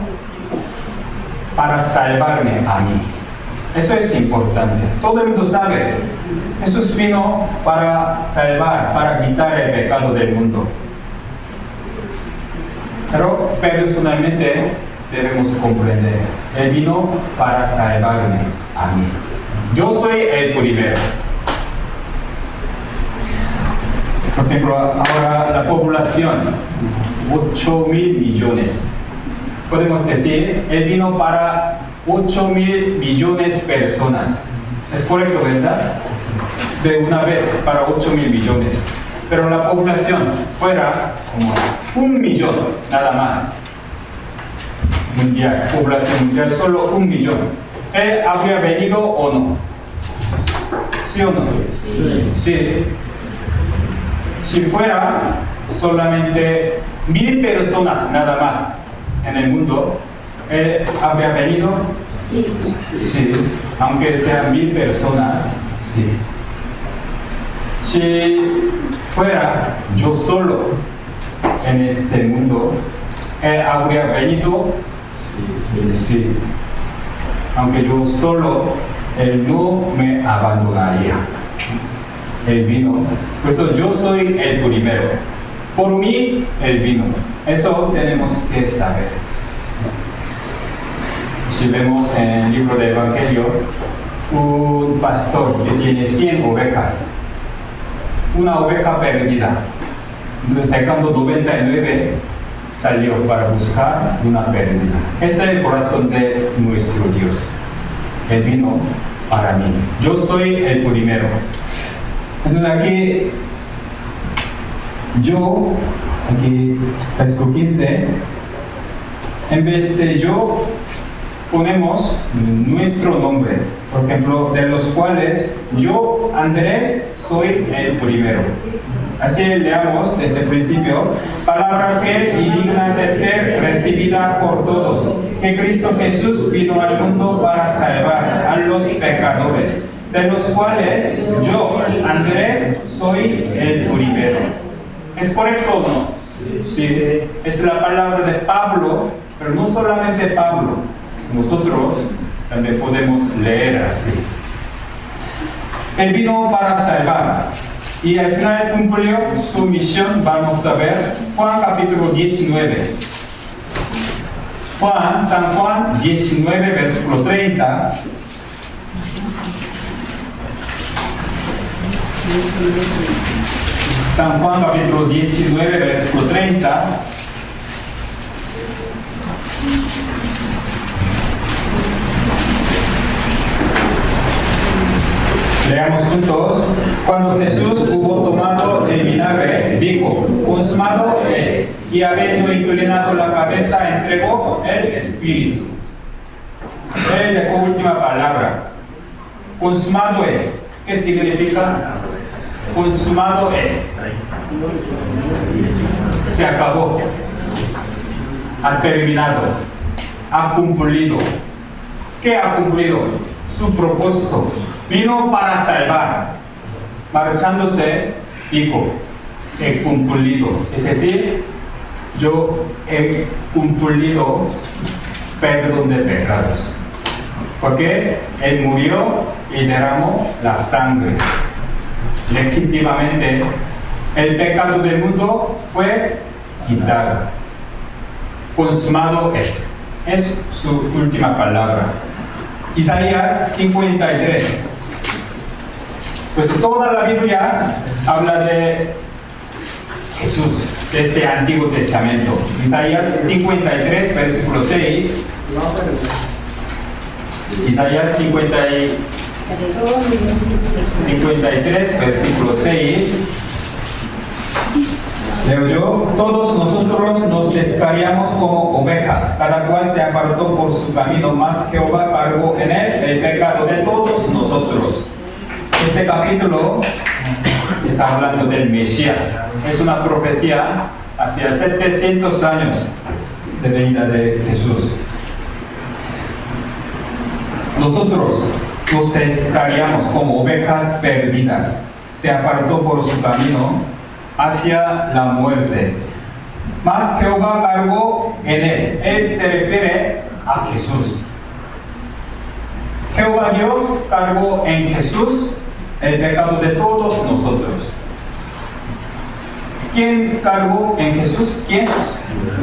para salvarme a mí. Eso es importante. Todo el mundo sabe. Jesús vino para salvar, para quitar el pecado del mundo. Pero personalmente debemos comprender. Él vino para salvarme a mí. Yo soy el primero. Por ejemplo, ahora la población, 8.000 millones. Podemos decir, Él vino para 8.000 millones de personas. ¿Es correcto, verdad? De una vez para 8.000 millones. Pero la población fuera como 1 millón, nada más. Mundial, población mundial, solo 1 millón. ¿Él habría venido o no? ¿Sí o no? Sí. Si fuera solamente 1.000 personas nada más en el mundo, ¿él habría venido? Sí. Aunque sean 1.000 personas, sí. Si fuera yo solo en este mundo, ¿él habría venido? Sí. Aunque yo solo, Él no me abandonaría. Él vino. Por eso yo soy el primero. Por mí, Él vino. Eso tenemos que saber. Si vemos en el libro del Evangelio, un pastor que tiene 100 ovejas, una oveja perdida, dejando 99, salió para buscar una perdida. Ese es el corazón de nuestro Dios. Él vino para mí. Yo soy el primero. Entonces aquí, versículo 15, en vez de yo, ponemos nuestro nombre. Por ejemplo, de los cuales yo, Andrés, soy el primero. Así leamos desde el principio. Palabra fiel y digna de ser recibida por todos. Que Cristo Jesús vino al mundo para salvar a los pecadores, de los cuales yo, Andrés, soy el primero. ¿Es correcto o no? Sí. Es la palabra de Pablo, pero no solamente Pablo. Nosotros también podemos leer así. Él vino para salvar. Y al final cumplió su misión. Vamos a ver Juan capítulo 19. San Juan 19, versículo 30. San Juan capítulo 19, versículo 30. Leamos juntos. Cuando Jesús hubo tomado el vinagre, dijo: consumado es. Y habiendo inclinado la cabeza, entregó el Espíritu. Él dejó última palabra. Consumado es. ¿Qué significa? Consumado es. Se acabó. Ha terminado. Ha cumplido. ¿Qué ha cumplido? Su propósito. Vino para salvar. Marchándose, dijo: he cumplido. Es decir, yo he cumplido perdón de pecados. Porque Él murió y derramó la sangre. Legítimamente, el pecado del mundo fue quitado. Consumado es. Es su última palabra. Isaías 53. Pues toda la Biblia habla de Jesús, de este Antiguo Testamento. Isaías 53, versículo 6. Isaías 53, versículo 6. Leo yo: todos nosotros nos descarriamos como ovejas, cada cual se apartó por su camino, mas Jehová cargó en él el pecado de todos nosotros. Este capítulo está hablando del Mesías. Es una profecía hacia 700 años de venida de Jesús. Nosotros nos descarriamos como ovejas perdidas. Se apartó por su camino hacia la muerte. Mas Jehová cargó en él. Él se refiere a Jesús. Jehová Dios cargó en Jesús el pecado de todos nosotros. ¿Quién cargó en Jesús? ¿Quién?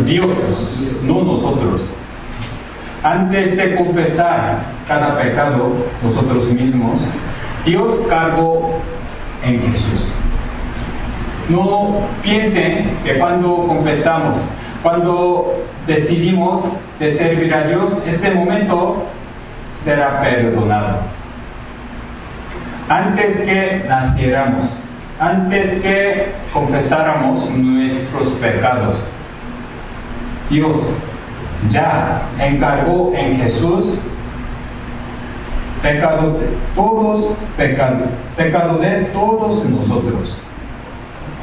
Dios, no nosotros. Antes de confesar cada pecado nosotros mismos, Dios cargó en Jesús. No piensen que cuando confesamos, cuando decidimos de servir a Dios, ese momento será perdonado. Antes que naciéramos, antes que confesáramos nuestros pecados, Dios ya encargó en Jesús pecado de todos nosotros.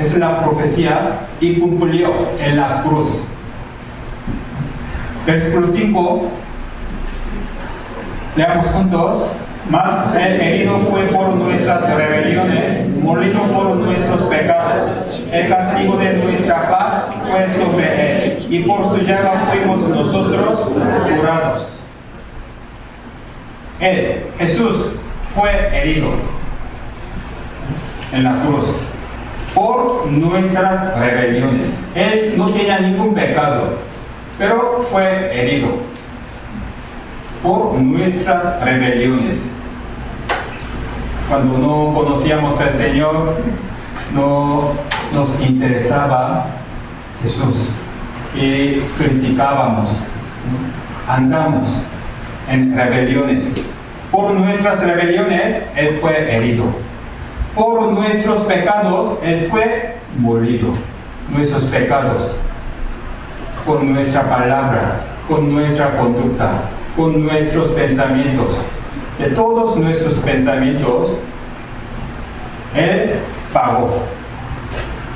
Es la profecía y cumplió en la cruz. Versículo 5, leamos juntos. Mas el herido fue por nuestras rebeliones, molido por nuestros pecados. El castigo de nuestra paz fue sobre él, y por su llaga fuimos nosotros curados. Él, Jesús, fue herido en la cruz por nuestras rebeliones. Él no tenía ningún pecado, pero fue herido por nuestras rebeliones. Cuando no conocíamos al Señor, no nos interesaba Jesús y criticábamos, andamos en rebeliones. Por nuestras rebeliones, Él fue herido. Por nuestros pecados, Él fue molido. Nuestros pecados, con nuestra palabra, con nuestra conducta, con nuestros pensamientos. De todos nuestros pensamientos, Él pagó,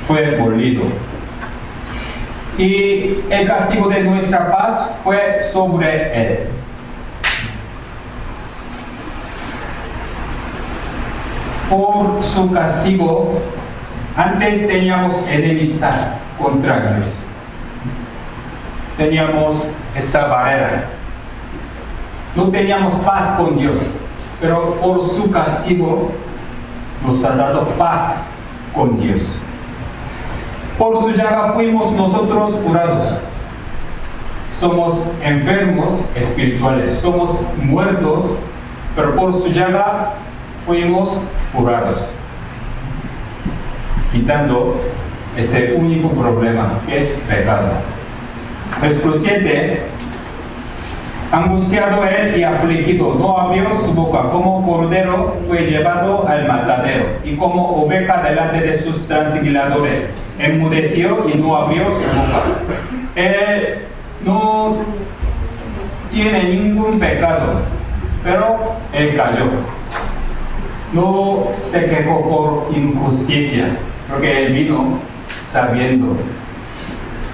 fue molido. Y el castigo de nuestra paz fue sobre Él. Por su castigo, antes teníamos enemistad contra Dios. Teníamos esta barrera. No teníamos paz con Dios, pero por su castigo nos ha dado paz con Dios. Por su llaga fuimos nosotros curados. Somos enfermos espirituales, somos muertos, pero por su llaga fuimos curados. Quitando este único problema, que es pecado. Versículo 7. Angustiado él y afligido, no abrió su boca, como cordero fue llevado al matadero, y como oveja delante de sus transiguiladores, enmudeció y no abrió su boca. Él no tiene ningún pecado, pero él cayó. No se quejó por injusticia, porque él vino sabiendo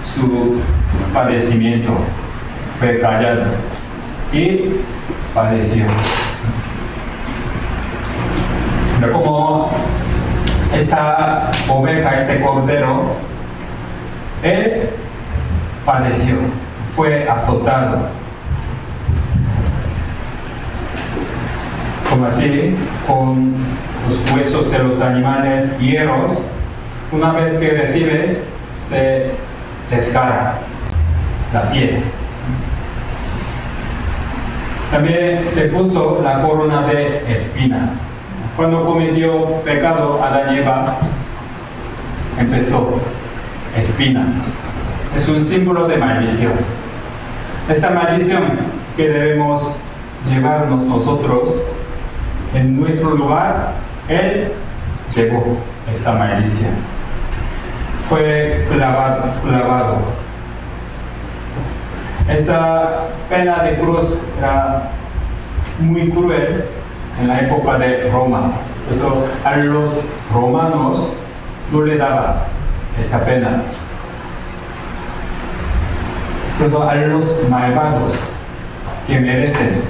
su padecimiento, fue callado y padeció. Pero como esta oveja, este cordero, él padeció, fue azotado. Como así, con los huesos de los animales hierros, una vez que recibes, se desgarra la piel. También se puso la corona de espina. Cuando cometió pecado Adán y Eva, empezó espina. Es un símbolo de maldición. Esta maldición que debemos llevarnos nosotros en nuestro lugar, Él llevó esta maldición. Fue clavado. Esta pena de cruz era muy cruel en la época de Roma. Por eso a los romanos no le daba esta pena. Por eso a los malvados que merecen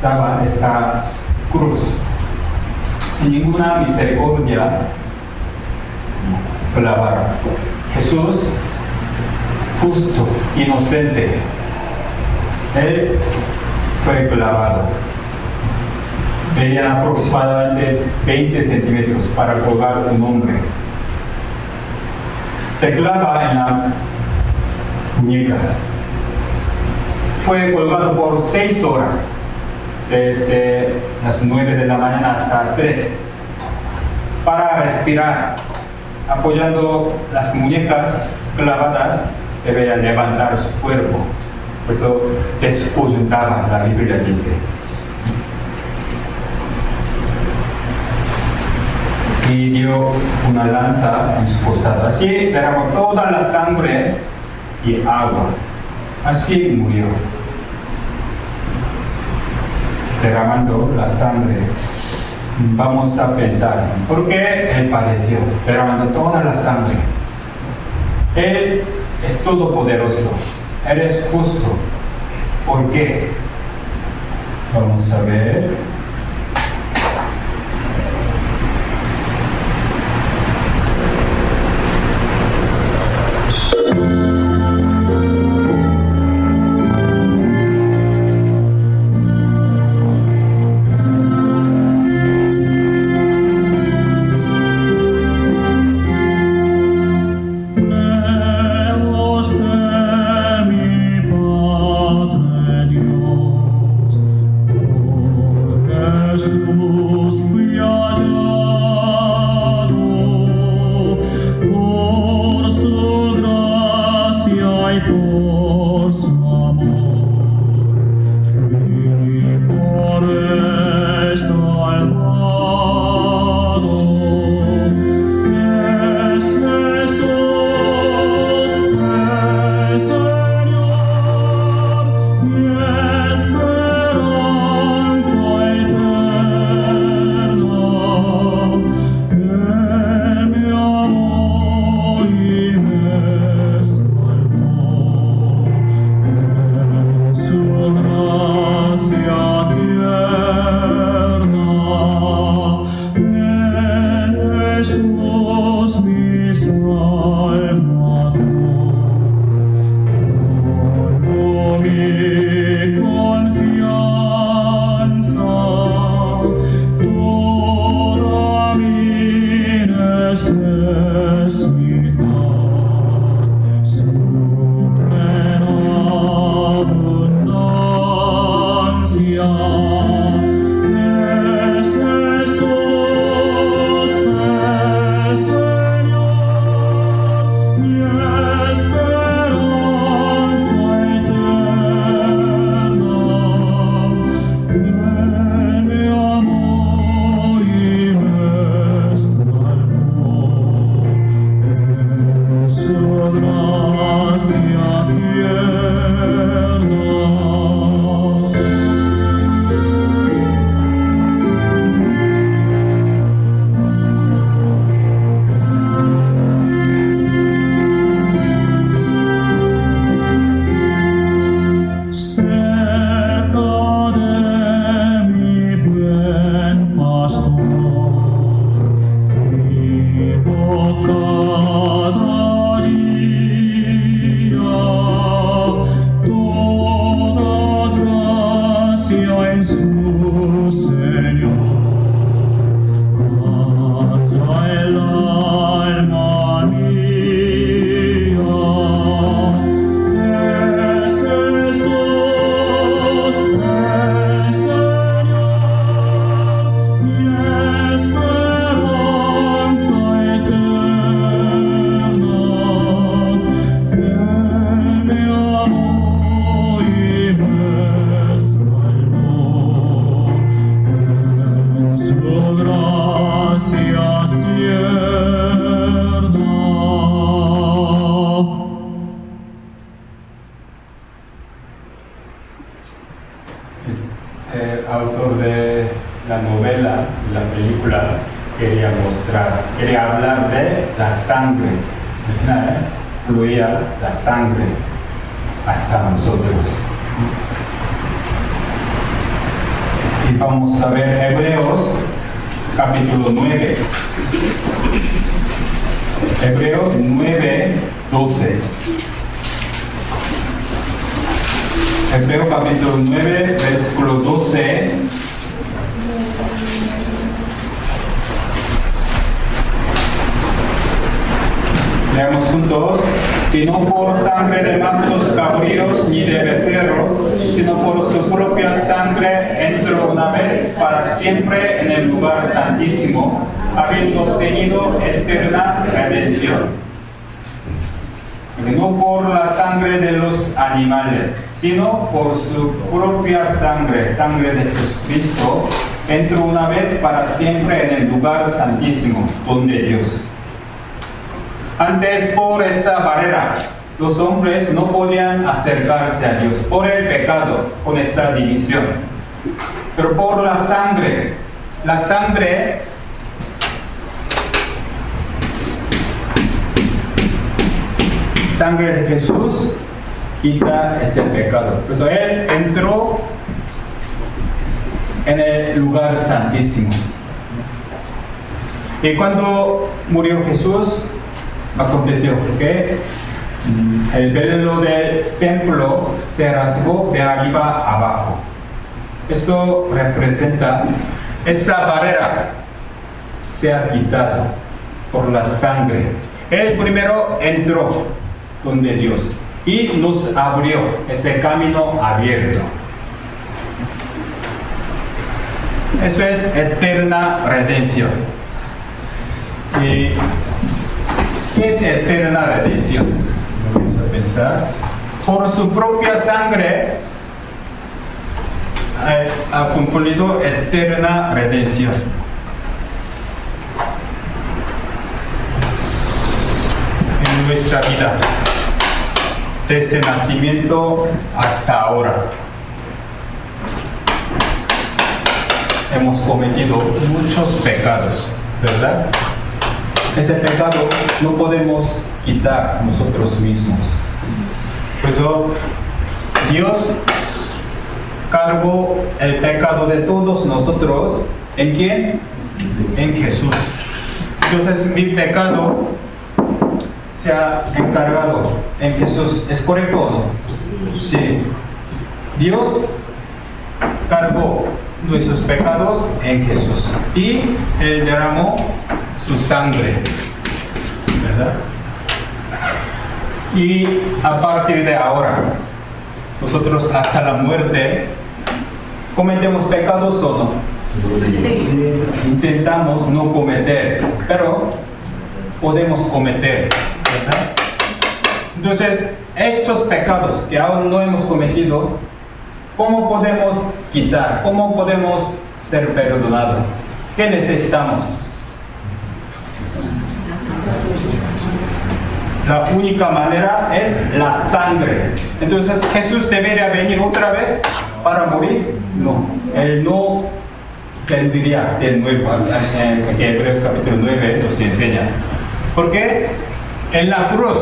daba esta cruz. Sin ninguna misericordia, clavaron. Jesús, justo, inocente, Él fue clavado. medían aproximadamente 20 centímetros para colgar un hombre. Se clava en las muñecas. Fue colgado por 6 horas, desde las 9 de la mañana hasta 3, para respirar. Apoyando las muñecas clavadas, debería levantar su cuerpo. Por eso descoyuntaba, la Biblia dice. Y dio una lanza en su costado. Así derramó toda la sangre y agua. Así murió. Derramando la sangre. Vamos a pensar, ¿por qué Él padeció? Derramando toda la sangre. Él es todopoderoso. Él es justo. ¿Por qué? Vamos a ver. Autor de la novela, la película, quería hablar de la sangre. Al final, fluía la sangre hasta nosotros. Y vamos a ver Hebreos capítulo 9. Hebreos 9, 12. Hebreos capítulo 9, versículo 12. Leamos juntos. Y no por sangre de machos cabríos ni de becerros, sino por su propia sangre entró una vez para siempre en el lugar santísimo, habiendo obtenido eterna redención. Y no por la sangre de los animales, sino por su propia sangre, sangre de Jesucristo, entró una vez para siempre en el lugar santísimo, donde Dios. Antes, por esta barrera, los hombres no podían acercarse a Dios por el pecado, con esta división. Pero por la sangre de Jesús quita ese pecado. Por eso Él entró en el lugar santísimo. Y cuando murió Jesús, aconteció que el velo del templo se rasgó de arriba abajo. Esto representa esta barrera se ha quitado por la sangre. Él primero entró donde Dios y nos abrió ese camino abierto. Eso es eterna redención. ¿Qué es eterna redención? Vamos a pensar. Por su propia sangre ha cumplido eterna redención. En nuestra vida, desde el nacimiento hasta ahora, hemos cometido muchos pecados, ¿verdad? Ese pecado no podemos quitar nosotros mismos. Por eso Dios cargó el pecado de todos nosotros. ¿En quién? En Jesús. Entonces mi pecado se ha encargado en Jesús. ¿Es correcto o no? Sí. Dios cargó nuestros pecados en Jesús y Él derramó su sangre, ¿verdad? Y a partir de ahora, nosotros hasta la muerte cometemos pecados o no. Sí. Intentamos no cometer, pero podemos cometer, ¿verdad? Entonces, estos pecados que aún no hemos cometido, ¿cómo podemos quitar? ¿Cómo podemos ser perdonados? ¿Qué necesitamos? La única manera es la sangre. Entonces, ¿Jesús debería venir otra vez para morir? No. Él no vendría de nuevo. En Hebreos capítulo 9 nos enseña. Porque en la cruz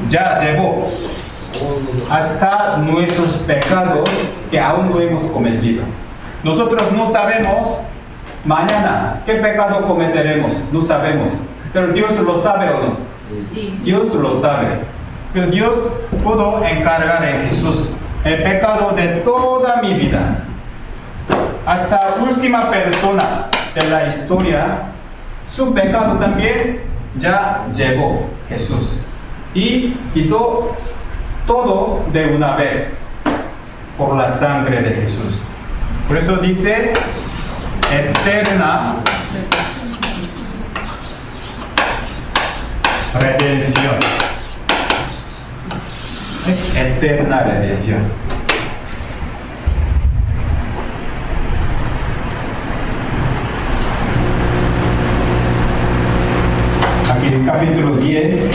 ya llevó hasta nuestros pecados que aún no hemos cometido. Nosotros no sabemos mañana qué pecado cometeremos, no sabemos. Pero Dios lo sabe o no. Sí. Dios lo sabe. Pero Dios pudo encargar en Jesús el pecado de toda mi vida. Hasta última persona de la historia, su pecado también ya llevó Jesús. Y quitó todo de una vez por la sangre de Jesús. Por eso dice eterna redención. Es eterna redención. Aquí en capítulo 10,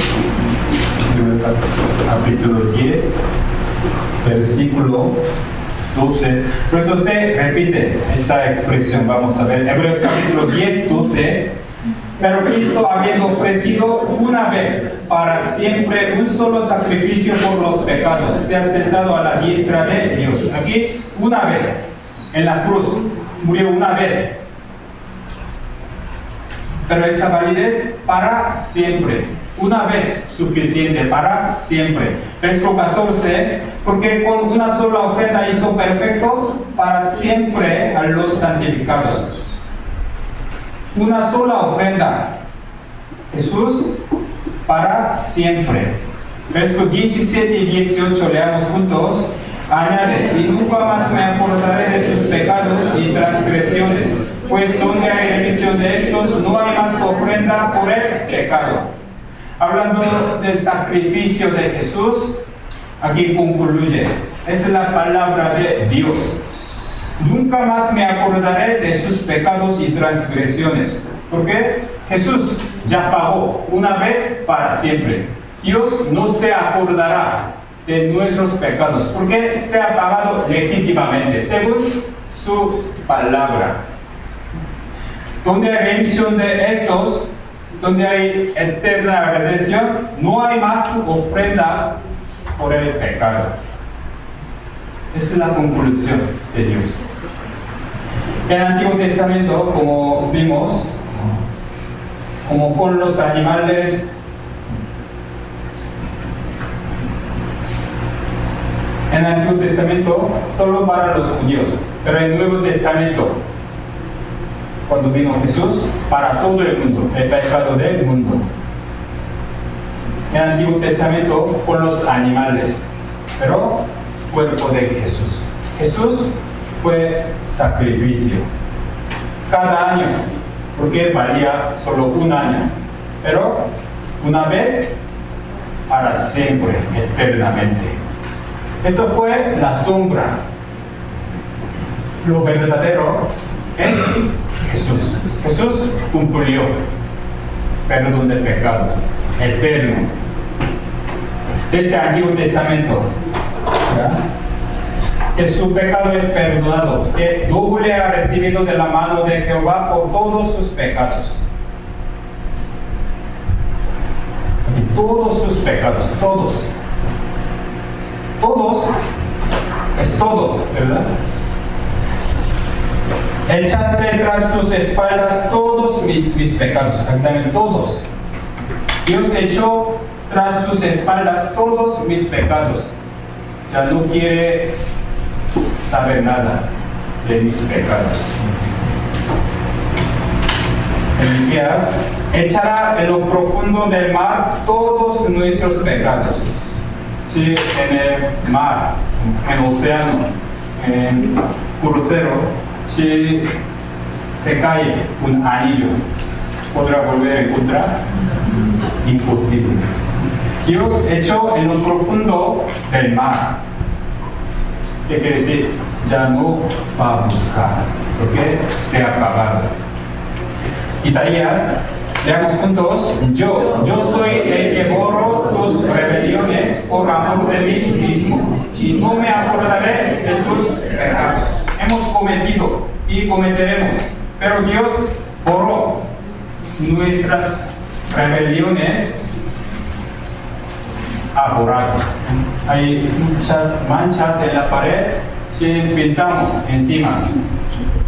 versículo 12. Por eso se repite esta expresión. Vamos a ver, Hebreos capítulo 10, 12. Pero Cristo, habiendo ofrecido una vez para siempre un solo sacrificio por los pecados, se ha sentado a la diestra de Dios. Aquí, una vez, en la cruz, murió una vez. Pero esa validez para siempre. Una vez suficiente para siempre. Versículo 14, porque con una sola ofrenda hizo perfectos para siempre a los santificados. Una sola ofrenda. Jesús para siempre. Versículos 17 y 18 leamos juntos. Añade, y nunca más me acordaré de sus pecados y transgresiones, pues donde hay remisión de estos, no hay más ofrenda por el pecado. Hablando del sacrificio de Jesús, aquí concluye. Esa es la palabra de Dios. Nunca más me acordaré de sus pecados y transgresiones. Porque Jesús ya pagó una vez para siempre. Dios no se acordará de nuestros pecados, porque se ha pagado legítimamente, según su palabra. Donde hay remisión de estos, donde hay eterna redención, no hay más ofrenda por el pecado. Esa es la conclusión de Dios. En el Antiguo Testamento, como vimos, como con los animales, en el Antiguo Testamento solo para los judíos, pero en el Nuevo Testamento, cuando vino Jesús, para todo el mundo, el pecado del mundo. En el Antiguo Testamento con los animales, pero cuerpo de Jesús. Jesús fue sacrificio cada año, porque valía solo un año, pero una vez para siempre, eternamente. Eso fue la sombra. Lo verdadero es Jesús. Jesús cumplió perdón del pecado eterno. Desde el Antiguo Testamento, ¿verdad? Que su pecado es perdonado, que doble ha recibido de la mano de Jehová por todos sus pecados. Todos sus pecados, todos. Todos es todo, ¿verdad? Echaste tras tus espaldas todos mis pecados, también todos. Dios echó tras sus espaldas todos mis pecados. Ya no quiere saber nada de mis pecados. En Miqueas, echará en lo profundo del mar todos nuestros pecados. Si en el mar, en el océano, en el crucero, si se cae un anillo, ¿podrá volver a encontrar? Imposible. Dios echó en lo profundo del mar. ¿Qué quiere decir? Ya no va a buscar, porque se ha pagado. Isaías, leamos juntos. Yo soy el que borro tus rebeliones por amor de mí mismo, y no me acordaré de tus pecados. Hemos cometido y cometeremos, pero Dios borró nuestras rebeliones. Ha borrado. Hay muchas manchas en la pared, si pintamos encima,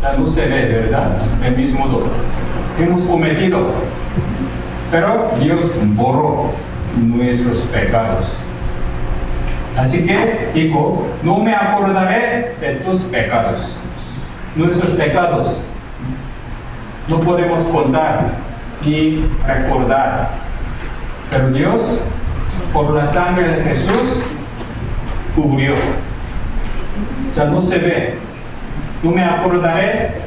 ya no se ve, ¿verdad? Del mismo modo. Hemos cometido, pero Dios borró nuestros pecados. Así que digo, no me acordaré de tus pecados. Nuestros pecados no podemos contar ni recordar, pero Dios, por la sangre de Jesús, cubrió. Ya no se ve. No me acordaré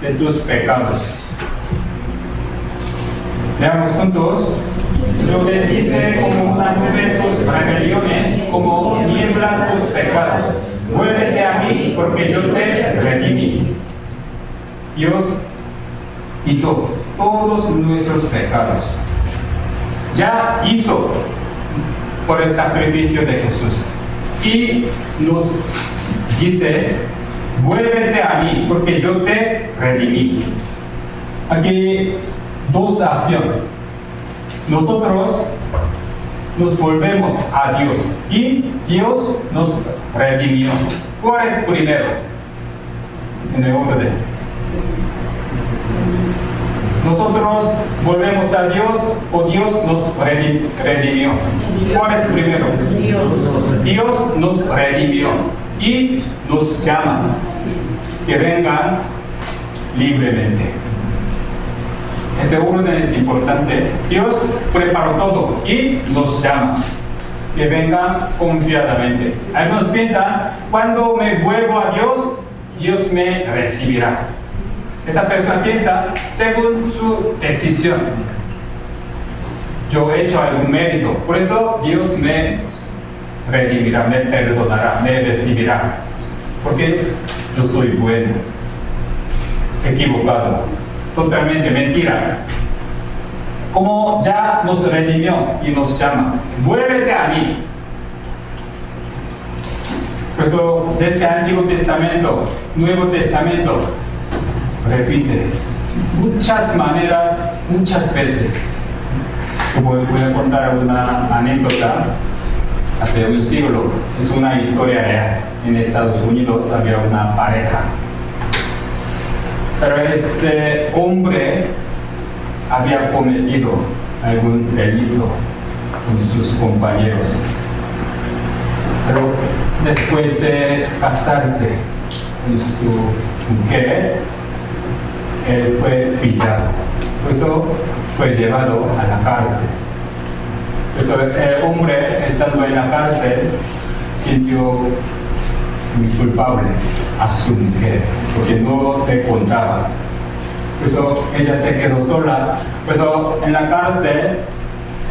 de tus pecados. Leamos juntos. Yo deshice como una nube tus rebeliones, como niebla tus pecados. Vuélvete a mí, porque yo te redimí. Dios quitó todos nuestros pecados. Ya hizo por el sacrificio de Jesús. Y nos dice, vuélvete a mí, porque yo te redimí. Aquí dos acciones. Nosotros nos volvemos a Dios y Dios nos redimió. ¿Cuál es primero? En el orden. Nosotros volvemos a Dios o Dios nos redimió. ¿Cuál es primero? Dios nos redimió y nos llama que vengan libremente. Este orden es importante. Dios preparó todo y nos llama. Que vengan confiadamente. Algunos piensan, cuando me vuelvo a Dios, Dios me recibirá. Esa persona piensa según su decisión. Yo he hecho algún mérito, por eso Dios me redimirá, me perdonará, me recibirá. Porque yo soy bueno. Equivocado. Totalmente mentira. Como ya nos redimió y nos llama, vuélvete a mí. Por eso, desde el Antiguo Testamento, Nuevo Testamento, repite muchas maneras, muchas veces. Voy a contar una anécdota. Hace un siglo, es una historia real. En Estados Unidos había una pareja. Pero ese hombre había cometido algún delito con sus compañeros. Pero después de casarse con su mujer, él fue pillado. Por eso fue llevado a la cárcel. Por eso el hombre, estando en la cárcel, sintió muy culpable a su mujer, porque no te contaba. Por eso ella se quedó sola. Por eso en la cárcel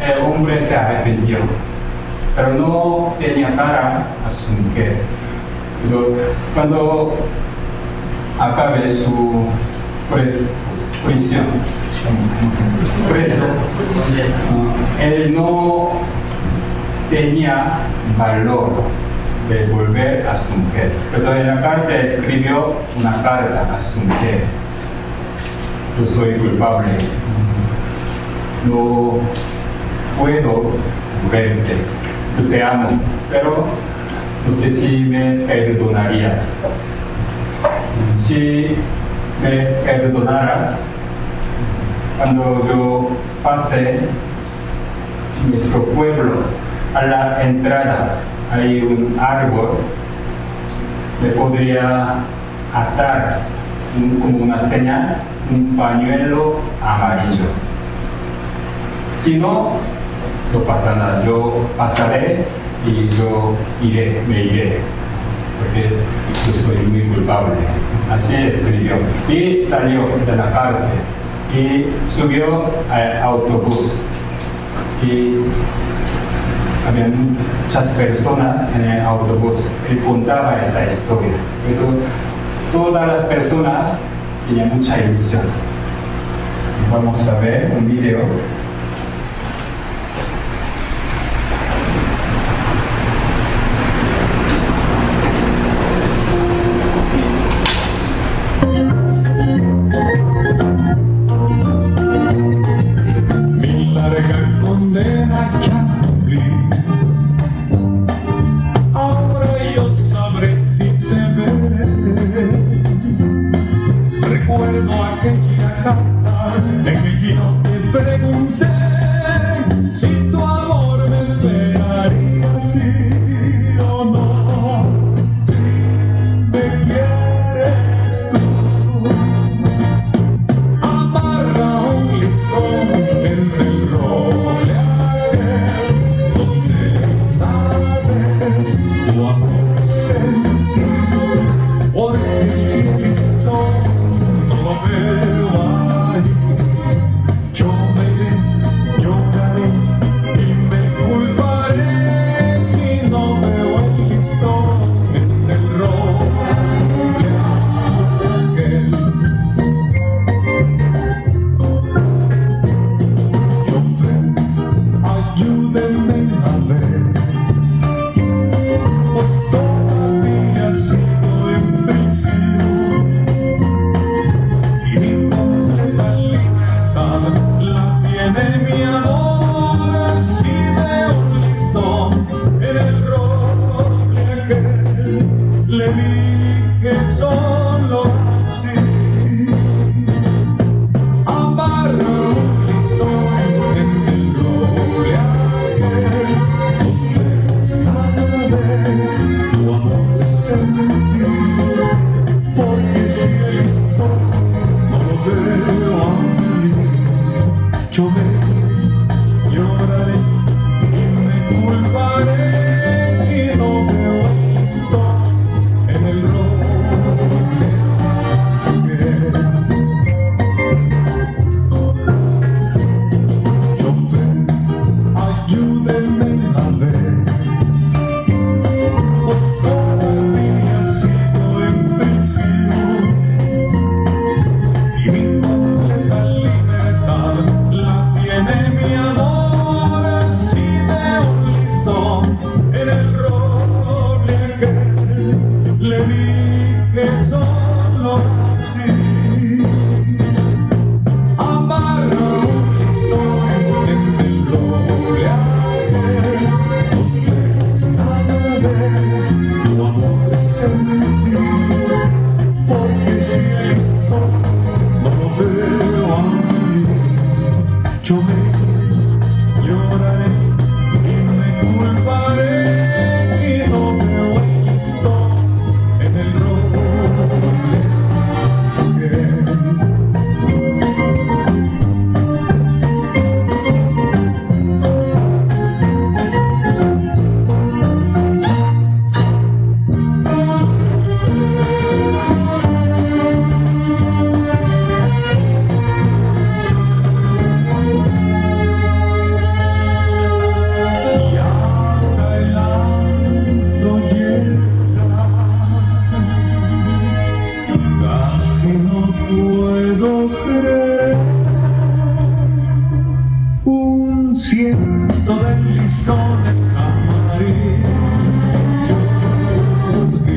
el hombre se arrepintió, pero no tenía cara a su mujer. Por eso cuando acabe su prisión, preso, él no tenía valor de volver a su mujer. Por eso en la cárcel escribió una carta a su mujer. Yo soy culpable, no puedo verte, yo te amo, pero no sé si me perdonarías. Si me perdonaras, cuando yo pase nuestro pueblo, a la entrada hay un árbol, le podría atar como una señal un pañuelo amarillo. Si no, no pasa nada, yo pasaré y yo me iré, porque yo soy muy culpable. Así escribió. Y salió de la cárcel y subió al autobús. Y había muchas personas en el autobús. Él contaba esa historia. Por eso todas las personas tenían mucha ilusión. Vamos a ver un video. Mi larga condena ya cumplí. Ahora yo sabré si te veré. Recuerdo aquella carta en que yo te pregunté si tu amor me esperaría, sí o no. Si me quieres tú, amarra un listón entre el roble aquel donde culparé si no veo esto en el roble. Chofer, ayúdenme a ver, pues todavía sigo en prisión y mi completa libertad la tiene mi amor. Si veo un listón en el roble aquel, le dije solo así: amarra un listón en el roble aquel, donde cada vez tu amor sentí, porque si el listón no lo veo a mí, yo me lloraré y me culparé si no veo el listón en el roble aquel. Y ahora el antro llega, casi no puedo creer, un ciento de listones amarillos que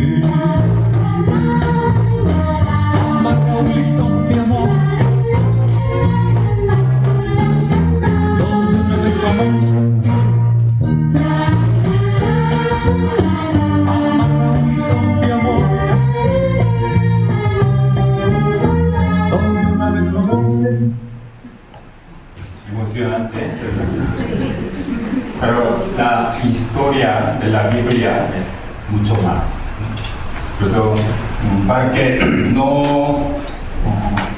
amarra un listón de amor, donde una vez vamos. Amarra un listón de amor, donde una vez conoce. Emocionante, pero la historia de la Biblia es mucho más. Por eso, para que no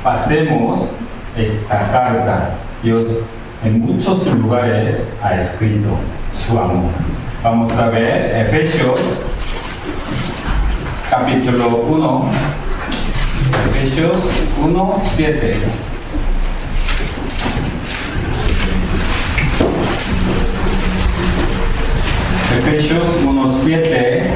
pasemos esta carta, Dios en muchos lugares ha escrito su amor. Vamos a ver Efesios capítulo 1, Efesios 1:7. Efesios 1:7.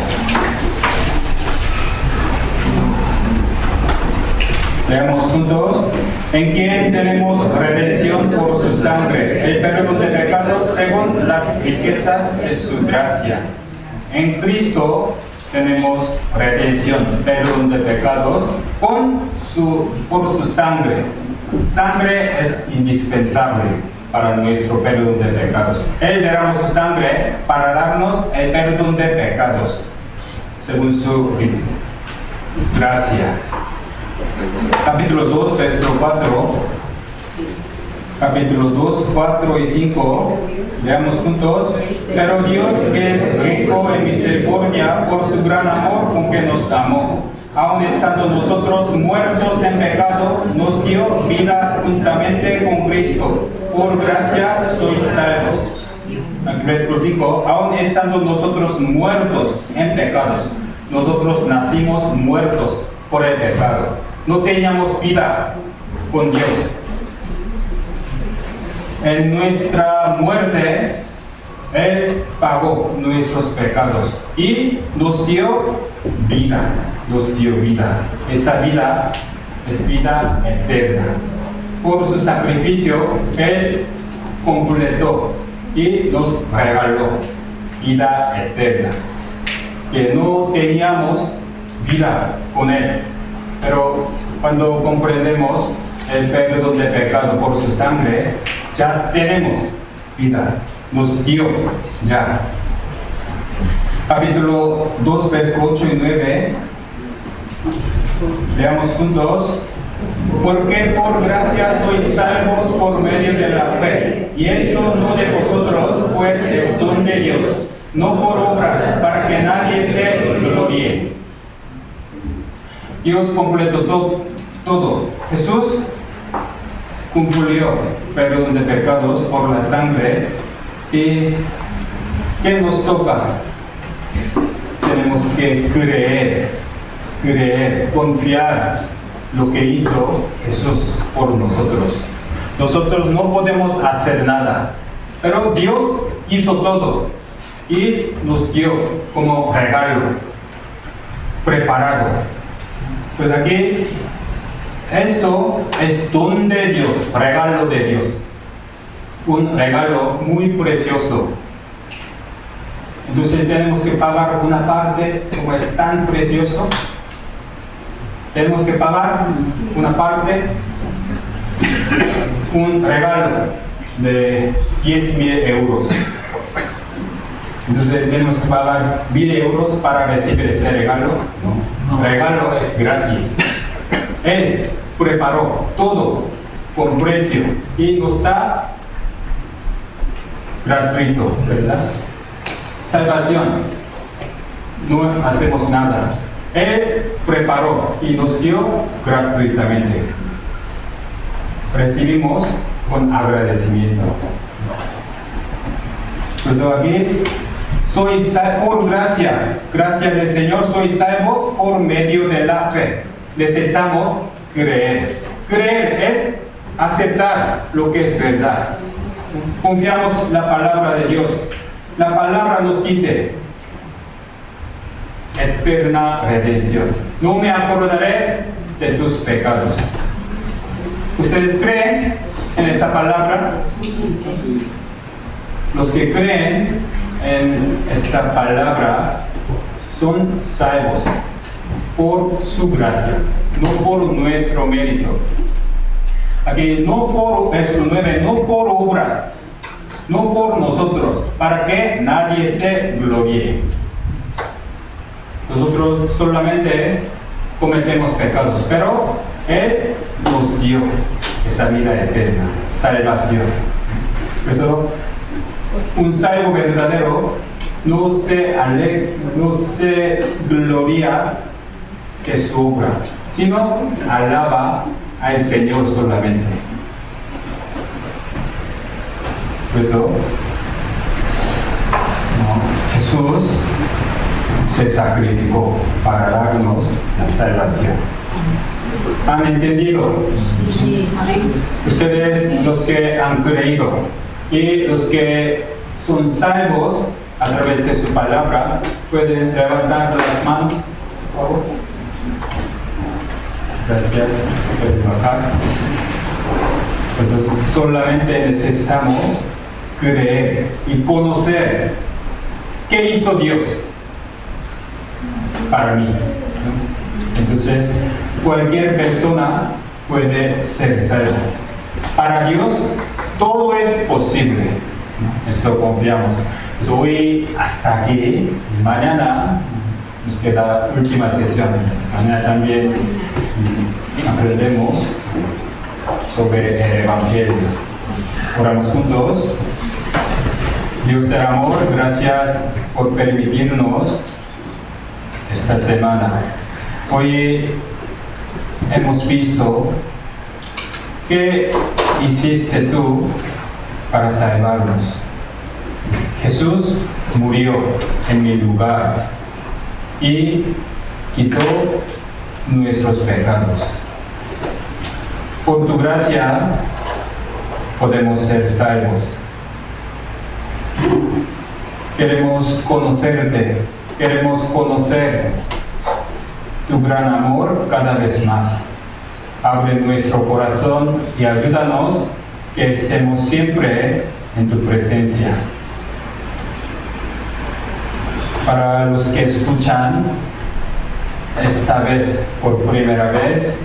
Leamos juntos. En quien tenemos redención por su sangre, el perdón de pecados según las riquezas de su gracia. En Cristo tenemos redención, perdón de pecados por su sangre. Sangre es indispensable para nuestro perdón de pecados. Él derramó su sangre para darnos el perdón de pecados, según su gracia. Capítulo 2, versículo 4. Capítulo 2, 4 y 5. Veamos juntos. Pero Dios, que es rico en misericordia por su gran amor con que nos amó, aun estando nosotros muertos en pecado, nos dio vida juntamente con Cristo. Por gracia sois salvos. Versículo 5. Aun estando nosotros muertos en pecados, nosotros nacimos muertos por el pecado. No teníamos vida con Dios. En nuestra muerte, Él pagó nuestros pecados y nos dio vida. Nos dio vida. Esa vida es vida eterna. Por su sacrificio, Él completó y nos regaló vida eterna. Que no teníamos vida con Él. Pero cuando comprendemos el perdón de pecado por su sangre, ya tenemos vida. Nos dio ya. Capítulo 2, versículos 8 y 9. Leamos juntos. Porque por gracia sois salvos por medio de la fe. Y esto no de vosotros, pues es don de Dios. No por obras, para que nadie se gloríe. Dios completó todo. Jesús cumplió perdón de pecados por la sangre y ¿Qué nos toca? Tenemos que creer, confiar lo que hizo Jesús por nosotros. Nosotros no podemos hacer nada, pero Dios hizo todo y nos dio como regalo preparado. Pues aquí, esto es don de Dios, regalo de Dios. Un regalo muy precioso. Entonces tenemos que pagar una parte, como es tan precioso, tenemos que pagar una parte, un regalo de 10.000 euros. Entonces tenemos que pagar 1.000 euros para recibir ese regalo. No, regalo es gratis. Él preparó todo con precio y nos da gratuito, ¿verdad? Salvación, no hacemos nada. Él preparó y nos dio gratuitamente. Recibimos con agradecimiento. Pues aquí, soy por gracia del Señor, sois salvos por medio de la fe. Necesitamos creer. Creer es aceptar lo que es verdad. Confiamos en la palabra de Dios. La palabra nos dice eterna redención. No me acordaré de tus pecados. ¿Ustedes creen en esa palabra? Los que creen en esta palabra son salvos por su gracia, no por nuestro mérito. Aquí no por, verso 9, no por obras, no por nosotros, para que nadie se gloríe. Nosotros solamente cometemos pecados, pero Él nos dio esa vida eterna, salvación. Por eso, un salvo verdadero no se gloria de su obra, sino alaba al Señor solamente. Por eso, Jesús se sacrificó para darnos la salvación. ¿Han entendido? Sí, amén. Ustedes, los que han creído y los que son salvos a través de su palabra, pueden levantar las manos, por favor. Gracias. Pueden bajar. Pues solamente necesitamos creer y conocer qué hizo Dios para mí. Entonces, cualquier persona puede ser salva. Para Dios, todo es posible. Esto confiamos. Pues hoy hasta aquí. Mañana nos queda la última sesión. Mañana también aprendemos sobre el Evangelio. Oramos juntos. Dios del amor, gracias por permitirnos esta semana. Hoy hemos visto qué hiciste tú para salvarnos. Jesús murió en mi lugar y quitó nuestros pecados. Por tu gracia podemos ser salvos. Queremos conocerte, queremos conocer tu gran amor cada vez más. Abre nuestro corazón y ayúdanos que estemos siempre en tu presencia. Para los que escuchan esta vez por primera vez,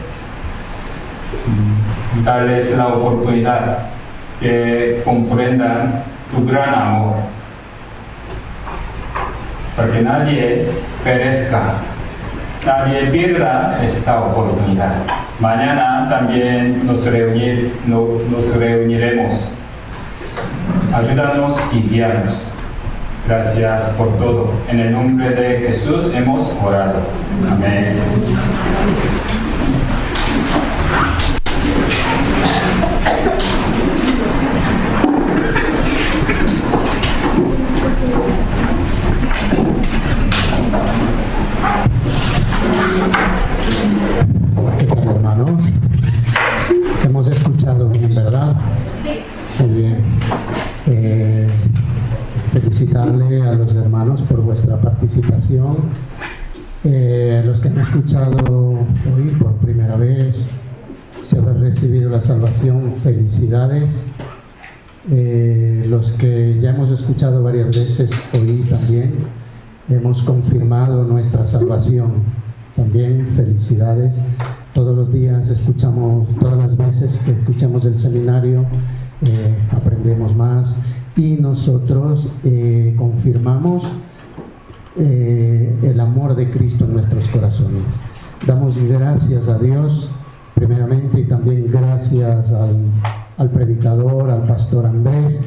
darles la oportunidad que comprendan tu gran amor, para que nadie perezca, nadie pierda esta oportunidad. Mañana también nos reuniremos. Ayúdanos y guíanos. Gracias por todo. En el nombre de Jesús hemos orado. Amén. felicitarle a los hermanos por vuestra participación. Los que han escuchado hoy por primera vez, si habéis recibido la salvación, felicidades. Los que ya hemos escuchado varias veces hoy también, hemos confirmado nuestra salvación, también felicidades. Todos los días escuchamos, todas las veces que escuchamos el seminario, aprendemos más y nosotros confirmamos el amor de Cristo en nuestros corazones. Damos gracias a Dios primeramente y también gracias al predicador, al pastor Andrés,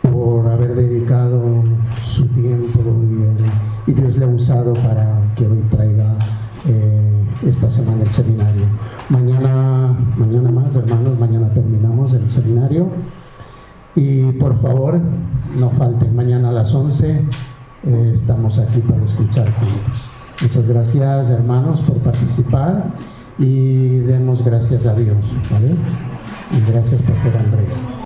por haber dedicado su tiempo y Dios le ha usado para que hoy traiga esta semana el seminario. Mañana más, hermanos, mañana terminamos el seminario y por favor no falten, mañana a las 11 estamos aquí para escuchar juntos. Muchas gracias, hermanos, por participar y demos gracias a Dios, ¿vale? Y gracias, pastor Andrés.